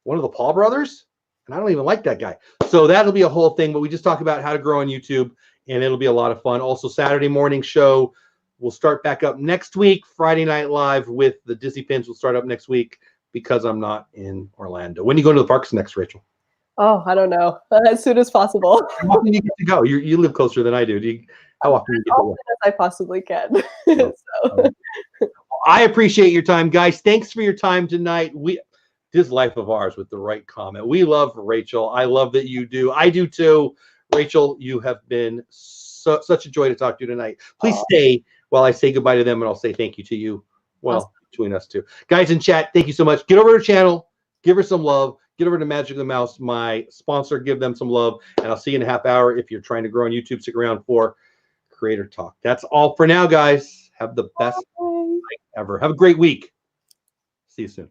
one of the Paul brothers, and I don't even like that guy. So that'll be a whole thing, but we just talk about how to grow on YouTube, and it'll be a lot of fun. Also, Saturday morning show will start back up next week. Friday Night Live with the Disney Pins will start up next week because I'm not in Orlando. When are you going to the parks next, Rachel? Oh, I don't know. As soon as possible. How often do you get to go? You live closer than I do. How often do you get to go? As often as I possibly can. So. I appreciate your time, guys. Thanks for your time tonight. This life of ours with the right comment. We love Rachel. I love that you do. I do too. Rachel, you have been such a joy to talk to you tonight. Please stay while I say goodbye to them, and I'll say thank you to you. Well, awesome. Between us two. Guys in chat, thank you so much. Get over to her channel. Give her some love. Get over to Magic of the Mouse, my sponsor. Give them some love, and I'll see you in a half hour. If you're trying to grow on YouTube, stick around for Creator Talk. That's all for now, guys. Have the best night ever. Have a great week. See you soon.